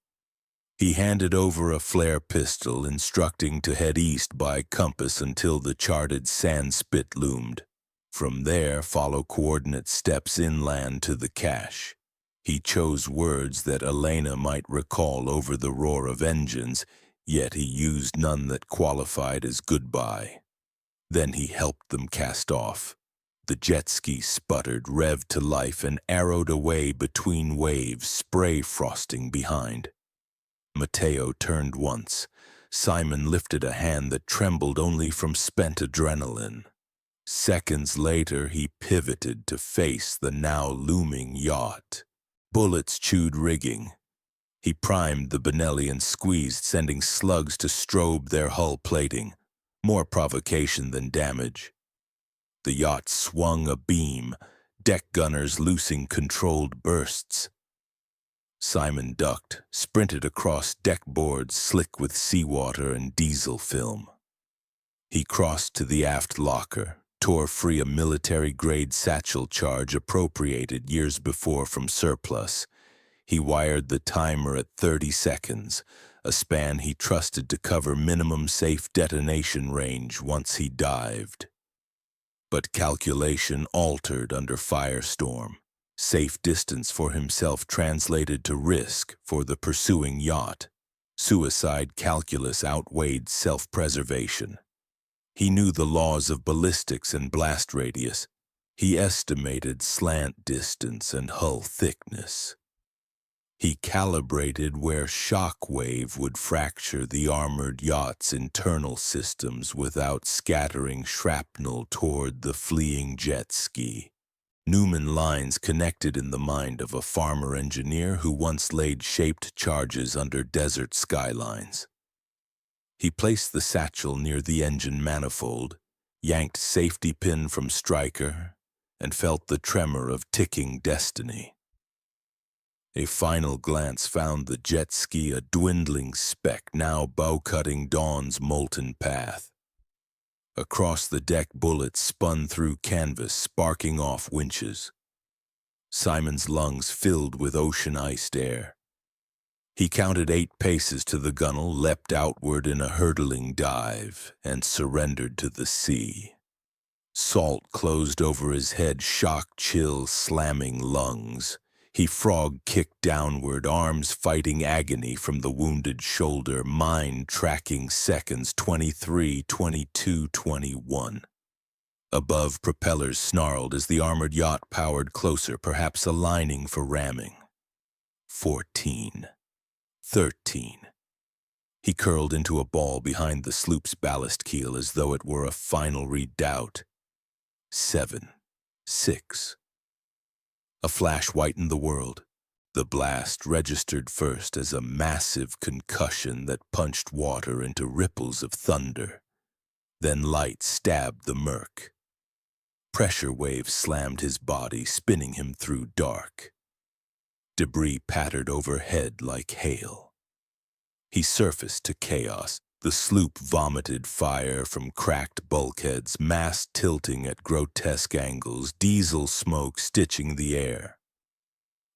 He handed over a flare pistol, instructing to head east by compass until the charted sand spit loomed. From there, follow coordinate steps inland to the cache. He chose words that Elena might recall over the roar of engines, yet he used none that qualified as goodbye. Then he helped them cast off. The jet ski sputtered, revved to life, and arrowed away between waves, spray frosting behind. Matteo turned once. Simon lifted a hand that trembled only from spent adrenaline. Seconds later, he pivoted to face the now looming yacht. Bullets chewed rigging. He primed the Benelli and squeezed, sending slugs to strobe their hull plating. More provocation than damage. The yacht swung abeam, deck gunners loosing controlled bursts. Simon ducked, sprinted across deck boards slick with seawater and diesel film. He crossed to the aft locker, tore free a military-grade satchel charge appropriated years before from surplus. He wired the timer at 30 seconds, a span he trusted to cover minimum safe detonation range once he dived. But calculation altered under firestorm. Safe distance for himself translated to risk for the pursuing yacht. Suicide calculus outweighed self-preservation. He knew the laws of ballistics and blast radius. He estimated slant distance and hull thickness. He calibrated where shock wave would fracture the armored yacht's internal systems without scattering shrapnel toward the fleeing jet ski. Newman lines connected in the mind of a farmer engineer who once laid shaped charges under desert skylines. He placed the satchel near the engine manifold, yanked safety pin from striker, and felt the tremor of ticking destiny. A final glance found the jet ski a dwindling speck now bow-cutting dawn's molten path. Across the deck, bullets spun through canvas, sparking off winches. Simon's lungs filled with ocean-iced air. He counted 8 paces to the gunwale, leapt outward in a hurtling dive, and surrendered to the sea. Salt closed over his head, shock chill slamming lungs. He frog-kicked downward, arms fighting agony from the wounded shoulder, mind tracking seconds 23, 22, 21. Above, propellers snarled as the armored yacht powered closer, perhaps aligning for ramming. 14. 13. He curled into a ball behind the sloop's ballast keel as though it were a final redoubt. 7. 6. A flash whitened the world. The blast registered first as a massive concussion that punched water into ripples of thunder. Then light stabbed the murk. Pressure waves slammed his body, spinning him through dark. Debris pattered overhead like hail. He surfaced to chaos. The sloop vomited fire from cracked bulkheads, mast tilting at grotesque angles, diesel smoke stitching the air.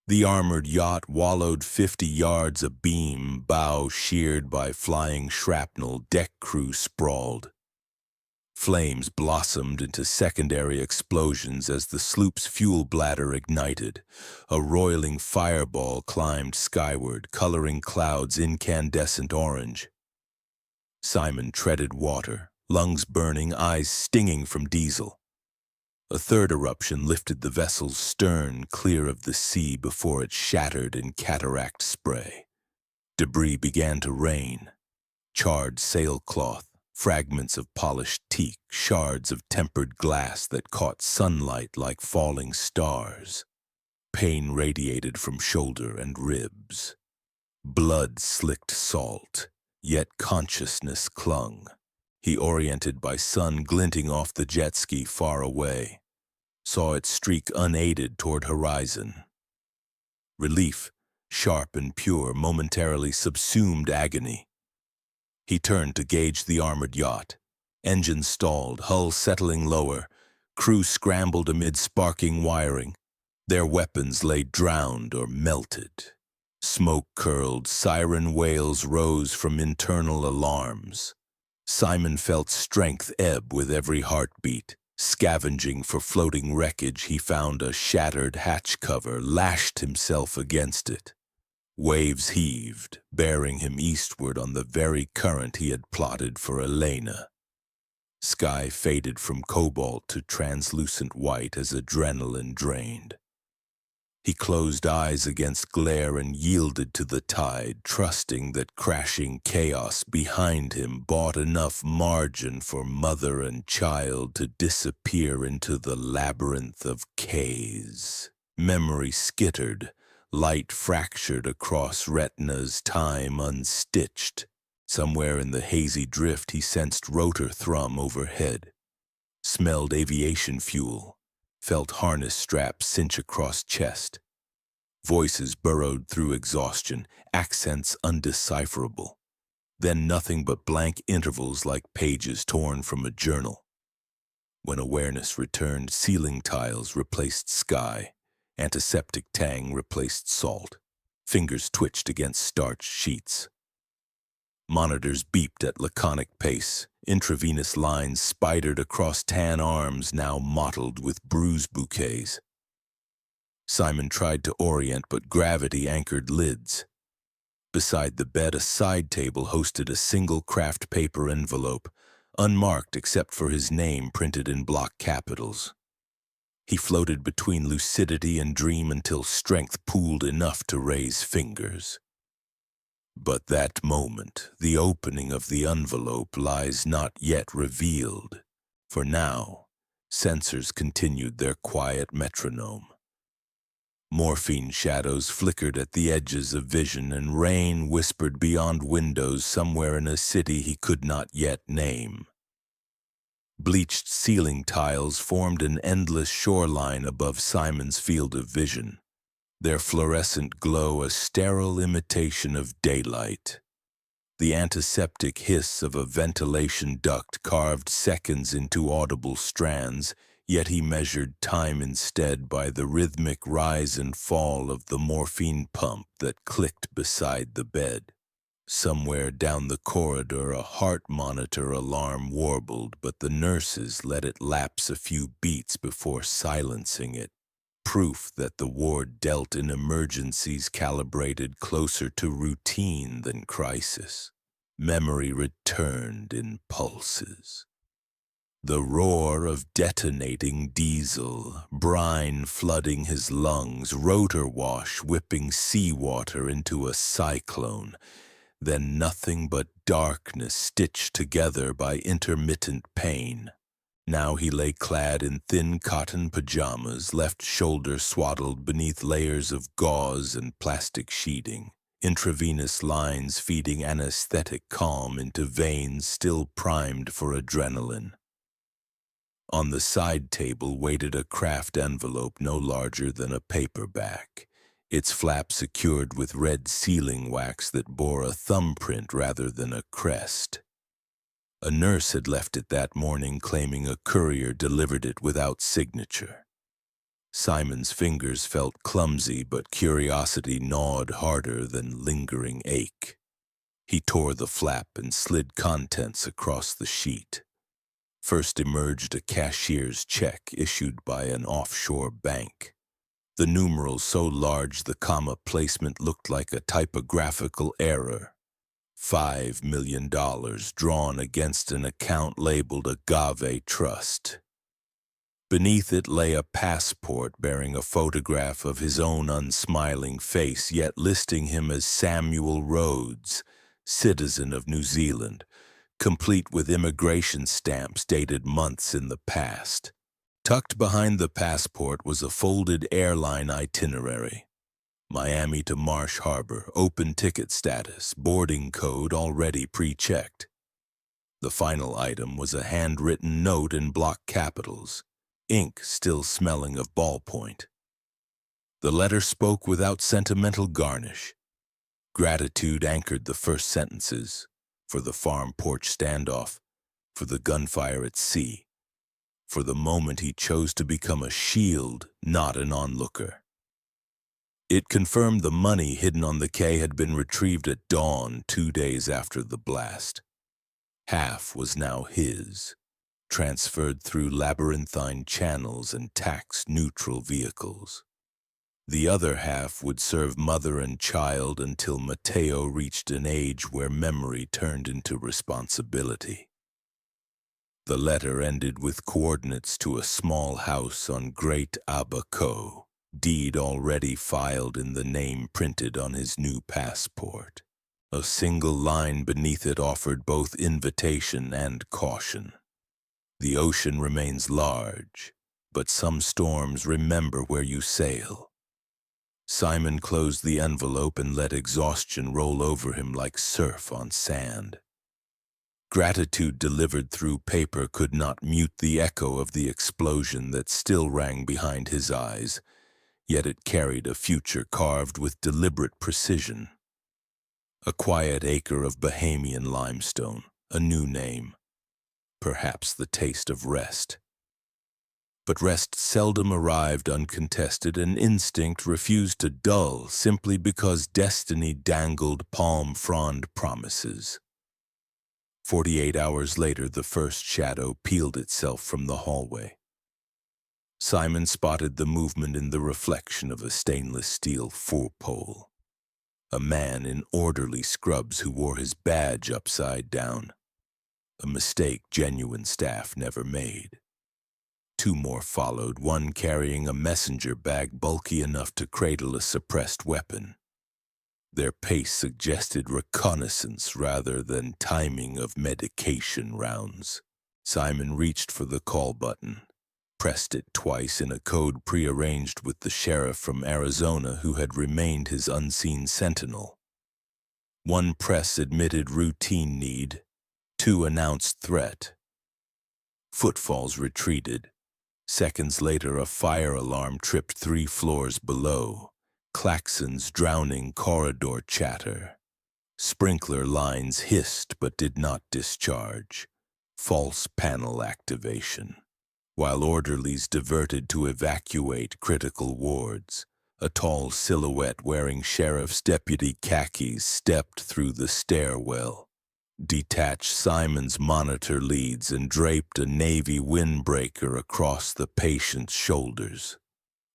The armored yacht wallowed 50 yards abeam, bow sheared by flying shrapnel, deck crew sprawled. Flames blossomed into secondary explosions as the sloop's fuel bladder ignited. A roiling fireball climbed skyward, coloring clouds incandescent orange. Simon treaded water, lungs burning, eyes stinging from diesel. A third eruption lifted the vessel's stern clear of the sea before it shattered in cataract spray. Debris began to rain. Charred sailcloth, fragments of polished teak, shards of tempered glass that caught sunlight like falling stars. Pain radiated from shoulder and ribs. Blood slicked salt. Yet consciousness clung. He oriented by sun glinting off the jet ski far away, saw it streak unaided toward horizon. Relief, sharp and pure, momentarily subsumed agony. He turned to gauge the armored yacht. Engine stalled, hull settling lower. Crew scrambled amid sparking wiring. Their weapons lay drowned or melted. Smoke curled, siren wails rose from internal alarms. Simon felt strength ebb with every heartbeat. Scavenging for floating wreckage, he found a shattered hatch cover, lashed himself against it. Waves heaved, bearing him eastward on the very current he had plotted for Elena. Sky faded from cobalt to translucent white as adrenaline drained. He closed eyes against glare and yielded to the tide, trusting that crashing chaos behind him bought enough margin for mother and child to disappear into the labyrinth of K's. Memory skittered, light fractured across retinas, time unstitched. Somewhere in the hazy drift he sensed rotor thrum overhead, smelled aviation fuel. Felt harness straps cinch across chest. Voices burrowed through exhaustion, accents undecipherable. Then nothing but blank intervals like pages torn from a journal. When awareness returned, ceiling tiles replaced sky. Antiseptic tang replaced salt. Fingers twitched against starched sheets. Monitors beeped at laconic pace. Intravenous lines spidered across tan arms now mottled with bruise bouquets. Simon tried to orient, but gravity anchored lids. Beside the bed, a side table hosted a single craft paper envelope, unmarked except for his name printed in block capitals. He floated between lucidity and dream until strength pooled enough to raise fingers. But that moment, the opening of the envelope, lies not yet revealed, for now, sensors continued their quiet metronome. Morphine shadows flickered at the edges of vision, and rain whispered beyond windows somewhere in a city he could not yet name. Bleached ceiling tiles formed an endless shoreline above Simon's field of vision, their fluorescent glow a sterile imitation of daylight. The antiseptic hiss of a ventilation duct carved seconds into audible strands, yet he measured time instead by the rhythmic rise and fall of the morphine pump that clicked beside the bed. Somewhere down the corridor, a heart monitor alarm warbled, but the nurses let it lapse a few beats before silencing it. Proof that the ward dealt in emergencies calibrated closer to routine than crisis. Memory returned in pulses. The roar of detonating diesel, brine flooding his lungs, rotor wash whipping seawater into a cyclone, then nothing but darkness stitched together by intermittent pain. Now he lay clad in thin cotton pajamas, left shoulder swaddled beneath layers of gauze and plastic sheeting, intravenous lines feeding anesthetic calm into veins still primed for adrenaline. On the side table waited a craft envelope no larger than a paperback, its flap secured with red sealing wax that bore a thumbprint rather than a crest. A nurse had left it that morning, claiming a courier delivered it without signature. Simon's fingers felt clumsy, but curiosity gnawed harder than lingering ache. He tore the flap and slid contents across the sheet. First emerged a cashier's check issued by an offshore bank. The numerals so large the comma placement looked like a typographical error. $5 million drawn against an account labeled Agave Trust. Beneath it lay a passport bearing a photograph of his own unsmiling face, yet listing him as Samuel Rhodes, citizen of New Zealand, complete with immigration stamps dated months in the past. Tucked behind the passport was a folded airline itinerary. Miami to Marsh Harbor, open ticket status, boarding code already pre-checked. The final item was a handwritten note in block capitals, ink still smelling of ballpoint. The letter spoke without sentimental garnish. Gratitude anchored the first sentences, for the farm porch standoff, for the gunfire at sea, for the moment he chose to become a shield, not an onlooker. It confirmed the money hidden on the quay had been retrieved at dawn 2 days after the blast. Half was now his, transferred through labyrinthine channels and tax-neutral vehicles. The other half would serve mother and child until Mateo reached an age where memory turned into responsibility. The letter ended with coordinates to a small house on Great Abaco, deed already filed in the name printed on his new passport. A single line beneath it offered both invitation and caution. The ocean remains large, but some storms remember where you sail. Simon closed the envelope and let exhaustion roll over him like surf on sand. Gratitude delivered through paper could not mute the echo of the explosion that still rang behind his eyes, yet it carried a future carved with deliberate precision. A quiet acre of Bahamian limestone, a new name, perhaps the taste of rest. But rest seldom arrived uncontested, and instinct refused to dull simply because destiny dangled palm-frond promises. 48 hours later, the first shadow peeled itself from the hallway. Simon spotted the movement in the reflection of a stainless steel four-pole. A man in orderly scrubs who wore his badge upside down. A mistake genuine staff never made. 2 more followed, one carrying a messenger bag bulky enough to cradle a suppressed weapon. Their pace suggested reconnaissance rather than timing of medication rounds. Simon reached for the call button, pressed it twice in a code prearranged with the sheriff from Arizona who had remained his unseen sentinel. 1 press admitted routine need, 2 announced threat. Footfalls retreated. Seconds later, a fire alarm tripped 3 floors below. Klaxons drowning corridor chatter. Sprinkler lines hissed but did not discharge. False panel activation. While orderlies diverted to evacuate critical wards, a tall silhouette wearing sheriff's deputy khakis stepped through the stairwell, detached Simon's monitor leads and draped a navy windbreaker across the patient's shoulders.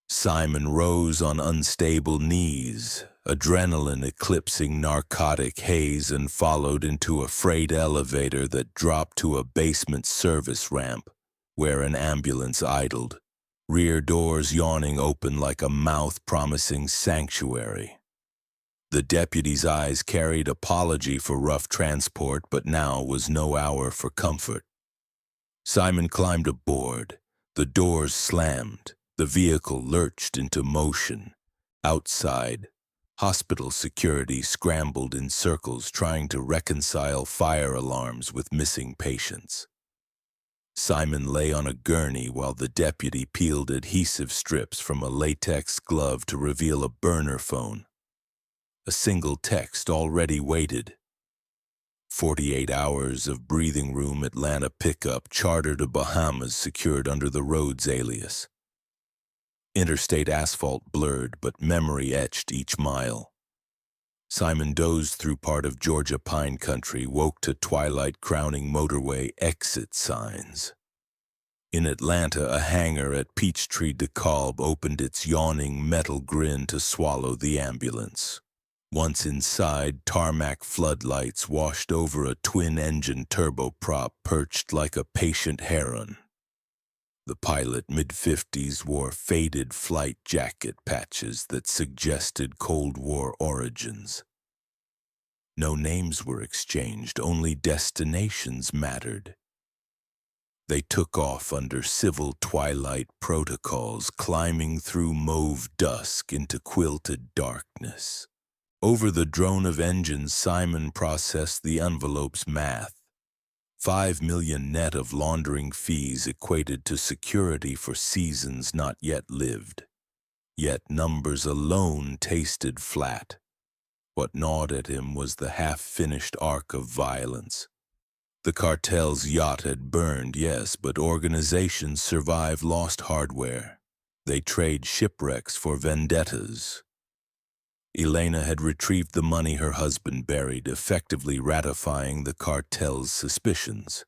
Simon rose on unstable knees, adrenaline eclipsing narcotic haze, and followed into a freight elevator that dropped to a basement service ramp where an ambulance idled, rear doors yawning open like a mouth promising sanctuary. The deputy's eyes carried apology for rough transport, but now was no hour for comfort. Simon climbed aboard. The doors slammed. The vehicle lurched into motion. Outside, hospital security scrambled in circles trying to reconcile fire alarms with missing patients. Simon lay on a gurney while the deputy peeled adhesive strips from a latex glove to reveal a burner phone. A single text already waited. 48 hours of breathing room Atlanta pickup chartered to Bahamas secured under the road's alias. Interstate asphalt blurred, but memory etched each mile. Simon dozed through part of Georgia pine country, woke to twilight crowning motorway exit signs. In Atlanta, a hangar at Peachtree DeKalb opened its yawning metal grin to swallow the ambulance. Once inside, tarmac floodlights washed over a twin-engine turboprop perched like a patient heron. The pilot, mid-50s, wore faded flight jacket patches that suggested Cold War origins. No names were exchanged, only destinations mattered. They took off under civil twilight protocols, climbing through mauve dusk into quilted darkness. Over the drone of engines, Simon processed the envelope's math. 5 million net of laundering fees equated to security for seasons not yet lived. Yet numbers alone tasted flat. What gnawed at him was the half-finished arc of violence. The cartel's yacht had burned, yes, but organizations survive lost hardware. They trade shipwrecks for vendettas. Elena had retrieved the money her husband buried, effectively ratifying the cartel's suspicions.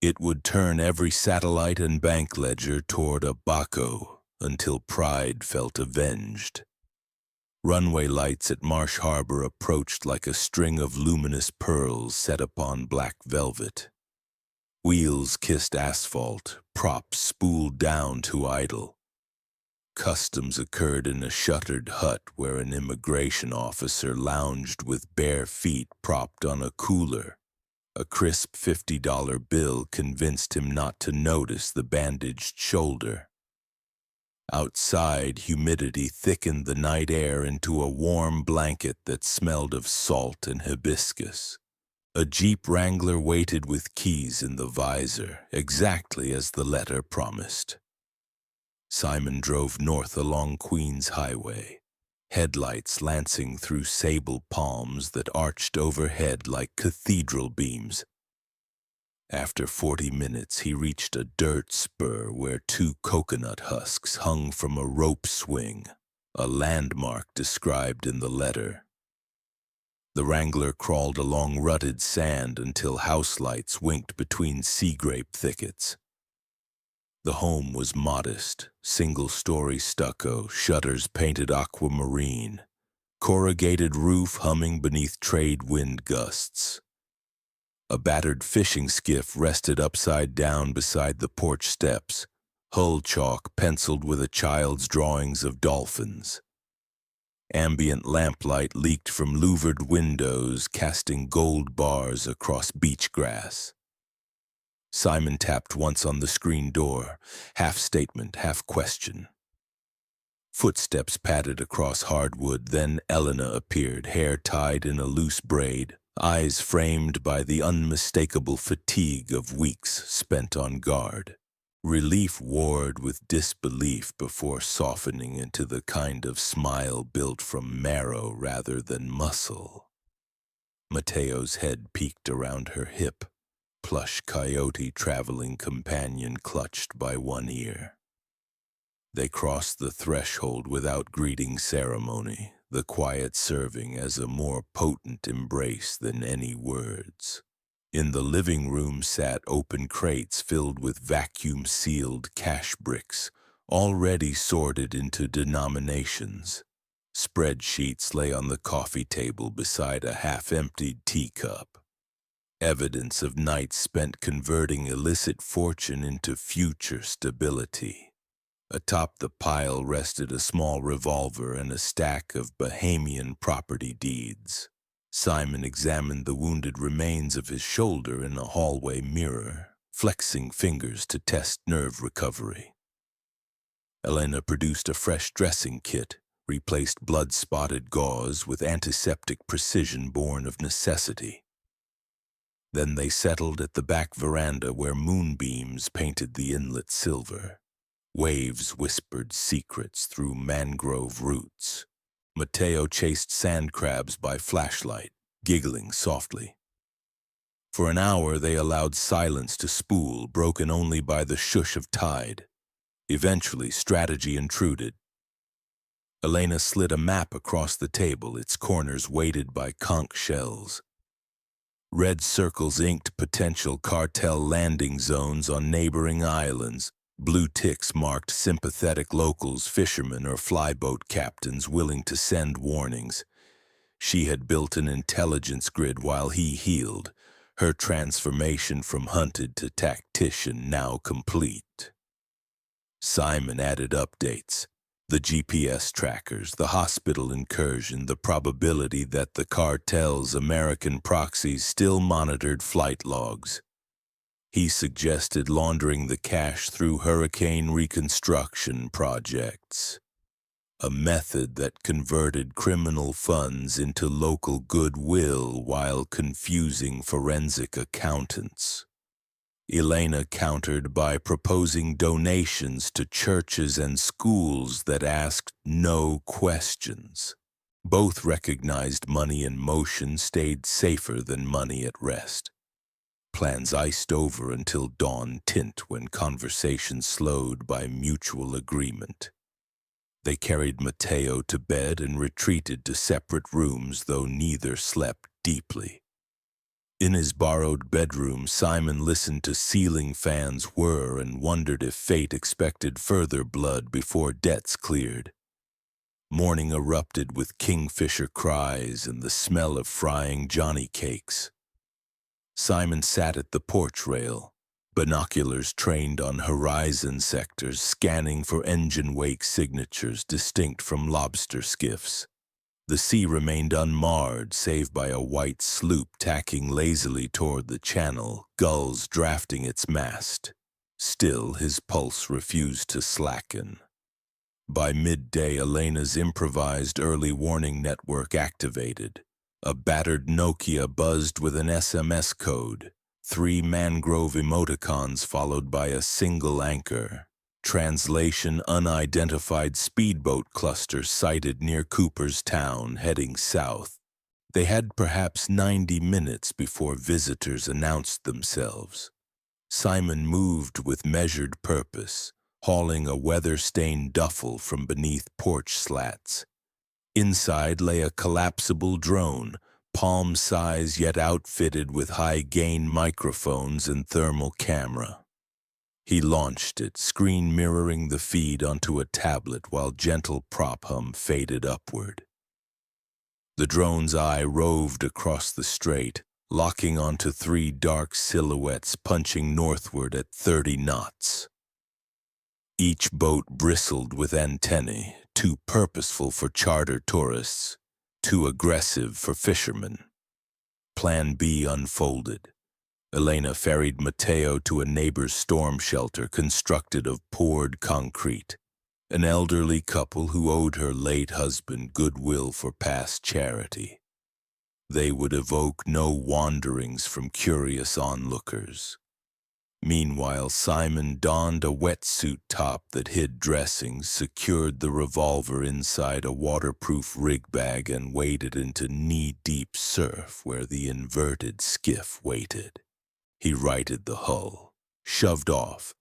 It would turn every satellite and bank ledger toward a Baco until pride felt avenged. Runway lights at Marsh Harbor approached like a string of luminous pearls set upon black velvet. Wheels kissed asphalt, props spooled down to idle. Customs occurred in a shuttered hut where an immigration officer lounged with bare feet propped on a cooler. A crisp $50 bill convinced him not to notice the bandaged shoulder. Outside, humidity thickened the night air into a warm blanket that smelled of salt and hibiscus. A Jeep Wrangler waited with keys in the visor, exactly as the letter promised. Simon drove north along Queens Highway, headlights lancing through sable palms that arched overhead like cathedral beams. After 40 minutes, he reached a dirt spur where 2 coconut husks hung from a rope swing, a landmark described in the letter. The Wrangler crawled along rutted sand until house lights winked between sea grape thickets. The home was modest, single-story stucco, shutters painted aquamarine, corrugated roof humming beneath trade wind gusts. A battered fishing skiff rested upside down beside the porch steps, hull chalk penciled with a child's drawings of dolphins. Ambient lamplight leaked from louvered windows, casting gold bars across beach grass. Simon tapped once on the screen door, half statement, half question. Footsteps padded across hardwood, then Elena appeared, hair tied in a loose braid, eyes framed by the unmistakable fatigue of weeks spent on guard. Relief warred with disbelief before softening into the kind of smile built from marrow rather than muscle. Mateo's head peeked around her hip, plush coyote traveling companion clutched by one ear. They crossed the threshold without greeting ceremony, the quiet serving as a more potent embrace than any words. In the living room sat open crates filled with vacuum-sealed cash bricks, already sorted into denominations. Spreadsheets lay on the coffee table beside a half-emptied teacup. Evidence of nights spent converting illicit fortune into future stability. Atop the pile rested a small revolver and a stack of Bahamian property deeds. Simon examined the wounded remains of his shoulder in a hallway mirror, flexing fingers to test nerve recovery. Elena produced a fresh dressing kit, replaced blood-spotted gauze with antiseptic precision born of necessity. Then they settled at the back veranda where moonbeams painted the inlet silver. Waves whispered secrets through mangrove roots. Mateo chased sand crabs by flashlight, giggling softly. For an hour they allowed silence to spool, broken only by the shush of tide. Eventually, strategy intruded. Elena slid a map across the table, its corners weighted by conch shells. Red circles inked potential cartel landing zones on neighboring islands. Blue ticks marked sympathetic locals, fishermen, or flyboat captains willing to send warnings. She had built an intelligence grid while he healed, her transformation from hunted to tactician now complete. Simon added updates. The GPS trackers, the hospital incursion, the probability that the cartel's American proxies still monitored flight logs. He suggested laundering the cash through hurricane reconstruction projects, a method that converted criminal funds into local goodwill while confusing forensic accountants. Elena countered by proposing donations to churches and schools that asked no questions. Both recognized money in motion stayed safer than money at rest. Plans iced over until dawn tint when conversation slowed by mutual agreement. They carried Mateo to bed and retreated to separate rooms, though neither slept deeply. In his borrowed bedroom, Simon listened to ceiling fans whir and wondered if fate expected further blood before debts cleared. Morning erupted with kingfisher cries and the smell of frying Johnny cakes. Simon sat at the porch rail, binoculars trained on horizon sectors, scanning for engine wake signatures distinct from lobster skiffs. The sea remained unmarred, save by a white sloop tacking lazily toward the channel, gulls drafting its mast. Still, his pulse refused to slacken. By midday, Elena's improvised early warning network activated. A battered Nokia buzzed with an SMS code, 3 mangrove emoticons followed by a single anchor. Translation: unidentified speedboat cluster sighted near Cooperstown, heading south. They had perhaps 90 minutes before visitors announced themselves. Simon moved with measured purpose, hauling a weather-stained duffel from beneath porch slats. Inside lay a collapsible drone, palm-size yet outfitted with high-gain microphones and thermal camera. He launched it, screen mirroring the feed onto a tablet while gentle prop hum faded upward. The drone's eye roved across the strait, locking onto three dark silhouettes punching northward at 30 knots. Each boat bristled with antennae, too purposeful for charter tourists, too aggressive for fishermen. Plan B unfolded. Elena ferried Matteo to a neighbor's storm shelter constructed of poured concrete, an elderly couple who owed her late husband goodwill for past charity. They would evoke no wanderings from curious onlookers. Meanwhile, Simon donned a wetsuit top that hid dressings, secured the revolver inside a waterproof rig bag, and waded into knee-deep surf where the inverted skiff waited. He righted the hull, shoved off,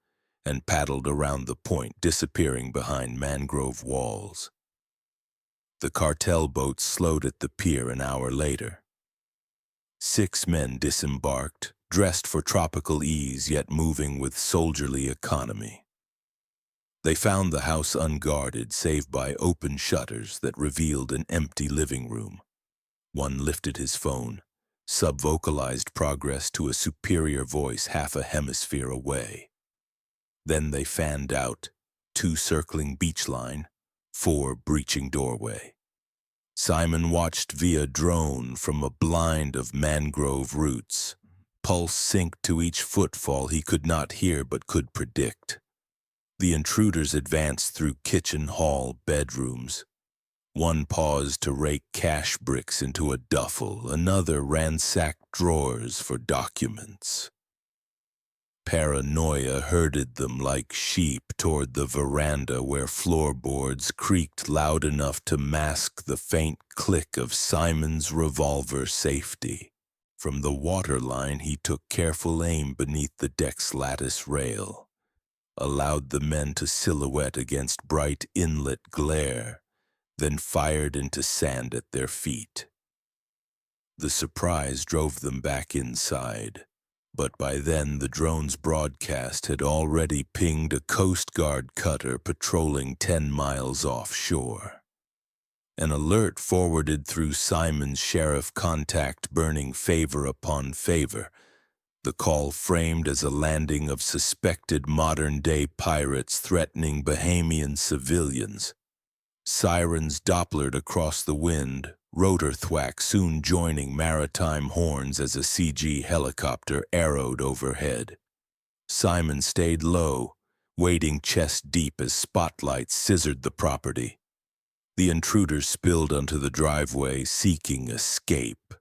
and paddled around the point, disappearing behind mangrove walls. The Cartel boat slowed at the pier an hour later. 6 men disembarked, dressed for tropical ease yet moving with soldierly economy. They found the house unguarded save by open shutters that revealed an empty living room. One lifted his phone, sub-vocalized progress to a superior voice half a hemisphere away. Then they fanned out, 2 circling beach line, 4 breaching doorway. Simon watched via drone from a blind of mangrove roots, pulse sync to each footfall he could not hear but could predict. The intruders advanced through kitchen, hall, bedrooms. One paused to rake cash bricks into a duffel, another ransacked drawers for documents. Paranoia herded them like sheep toward the veranda where floorboards creaked loud enough to mask the faint click of Simon's revolver safety. From the waterline he took careful aim beneath the deck's lattice rail, allowed the men to silhouette against bright inlet glare, then fired into sand at their feet. The surprise drove them back inside. But by then the drone's broadcast had already pinged a Coast Guard cutter patrolling 10 miles offshore. An alert forwarded through Simon's sheriff contact burning favor upon favor, the call framed as a landing of suspected modern-day pirates threatening Bahamian civilians. Sirens dopplered across the wind, rotor thwack soon joining maritime horns as a CG helicopter arrowed overhead. Simon stayed low, wading chest-deep as spotlights scissored the property. The intruders spilled onto the driveway, seeking escape.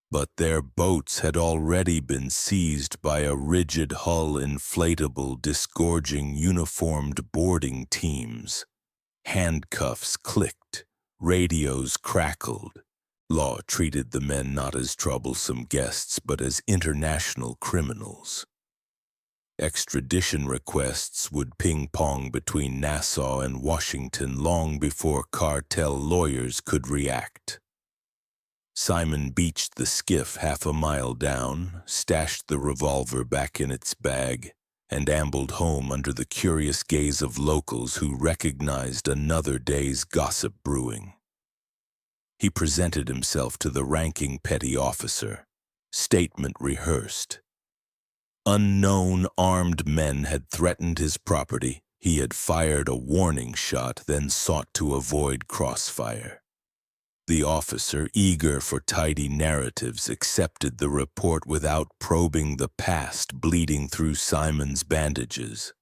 But their boats had already been seized by a rigid-hull inflatable disgorging uniformed boarding teams. Handcuffs clicked, radios crackled. Law treated the men not as troublesome guests but as international criminals. Extradition requests would ping-pong between Nassau and Washington long before cartel lawyers could react. Simon beached the skiff half a mile down, stashed the revolver back in its bag, and ambled home under the curious gaze of locals who recognized another day's gossip brewing. He presented himself to the ranking petty officer, statement rehearsed. Unknown armed men had threatened his property. He had fired a warning shot, then sought to avoid crossfire. The officer, eager for tidy narratives, accepted the report without probing the past bleeding through Simon's bandages.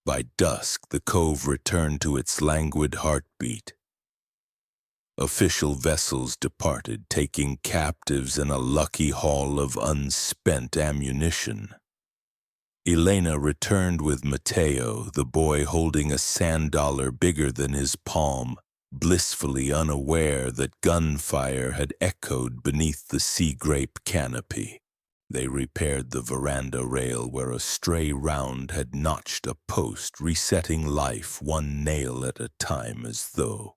By dusk, the cove returned to its languid heartbeat. Official vessels departed, taking captives and a lucky haul of unspent ammunition. Elena returned with Matteo, the boy holding a sand dollar bigger than his palm, blissfully unaware that gunfire had echoed beneath the sea grape canopy. They repaired the veranda rail where a stray round had notched a post, resetting life one nail at a time as though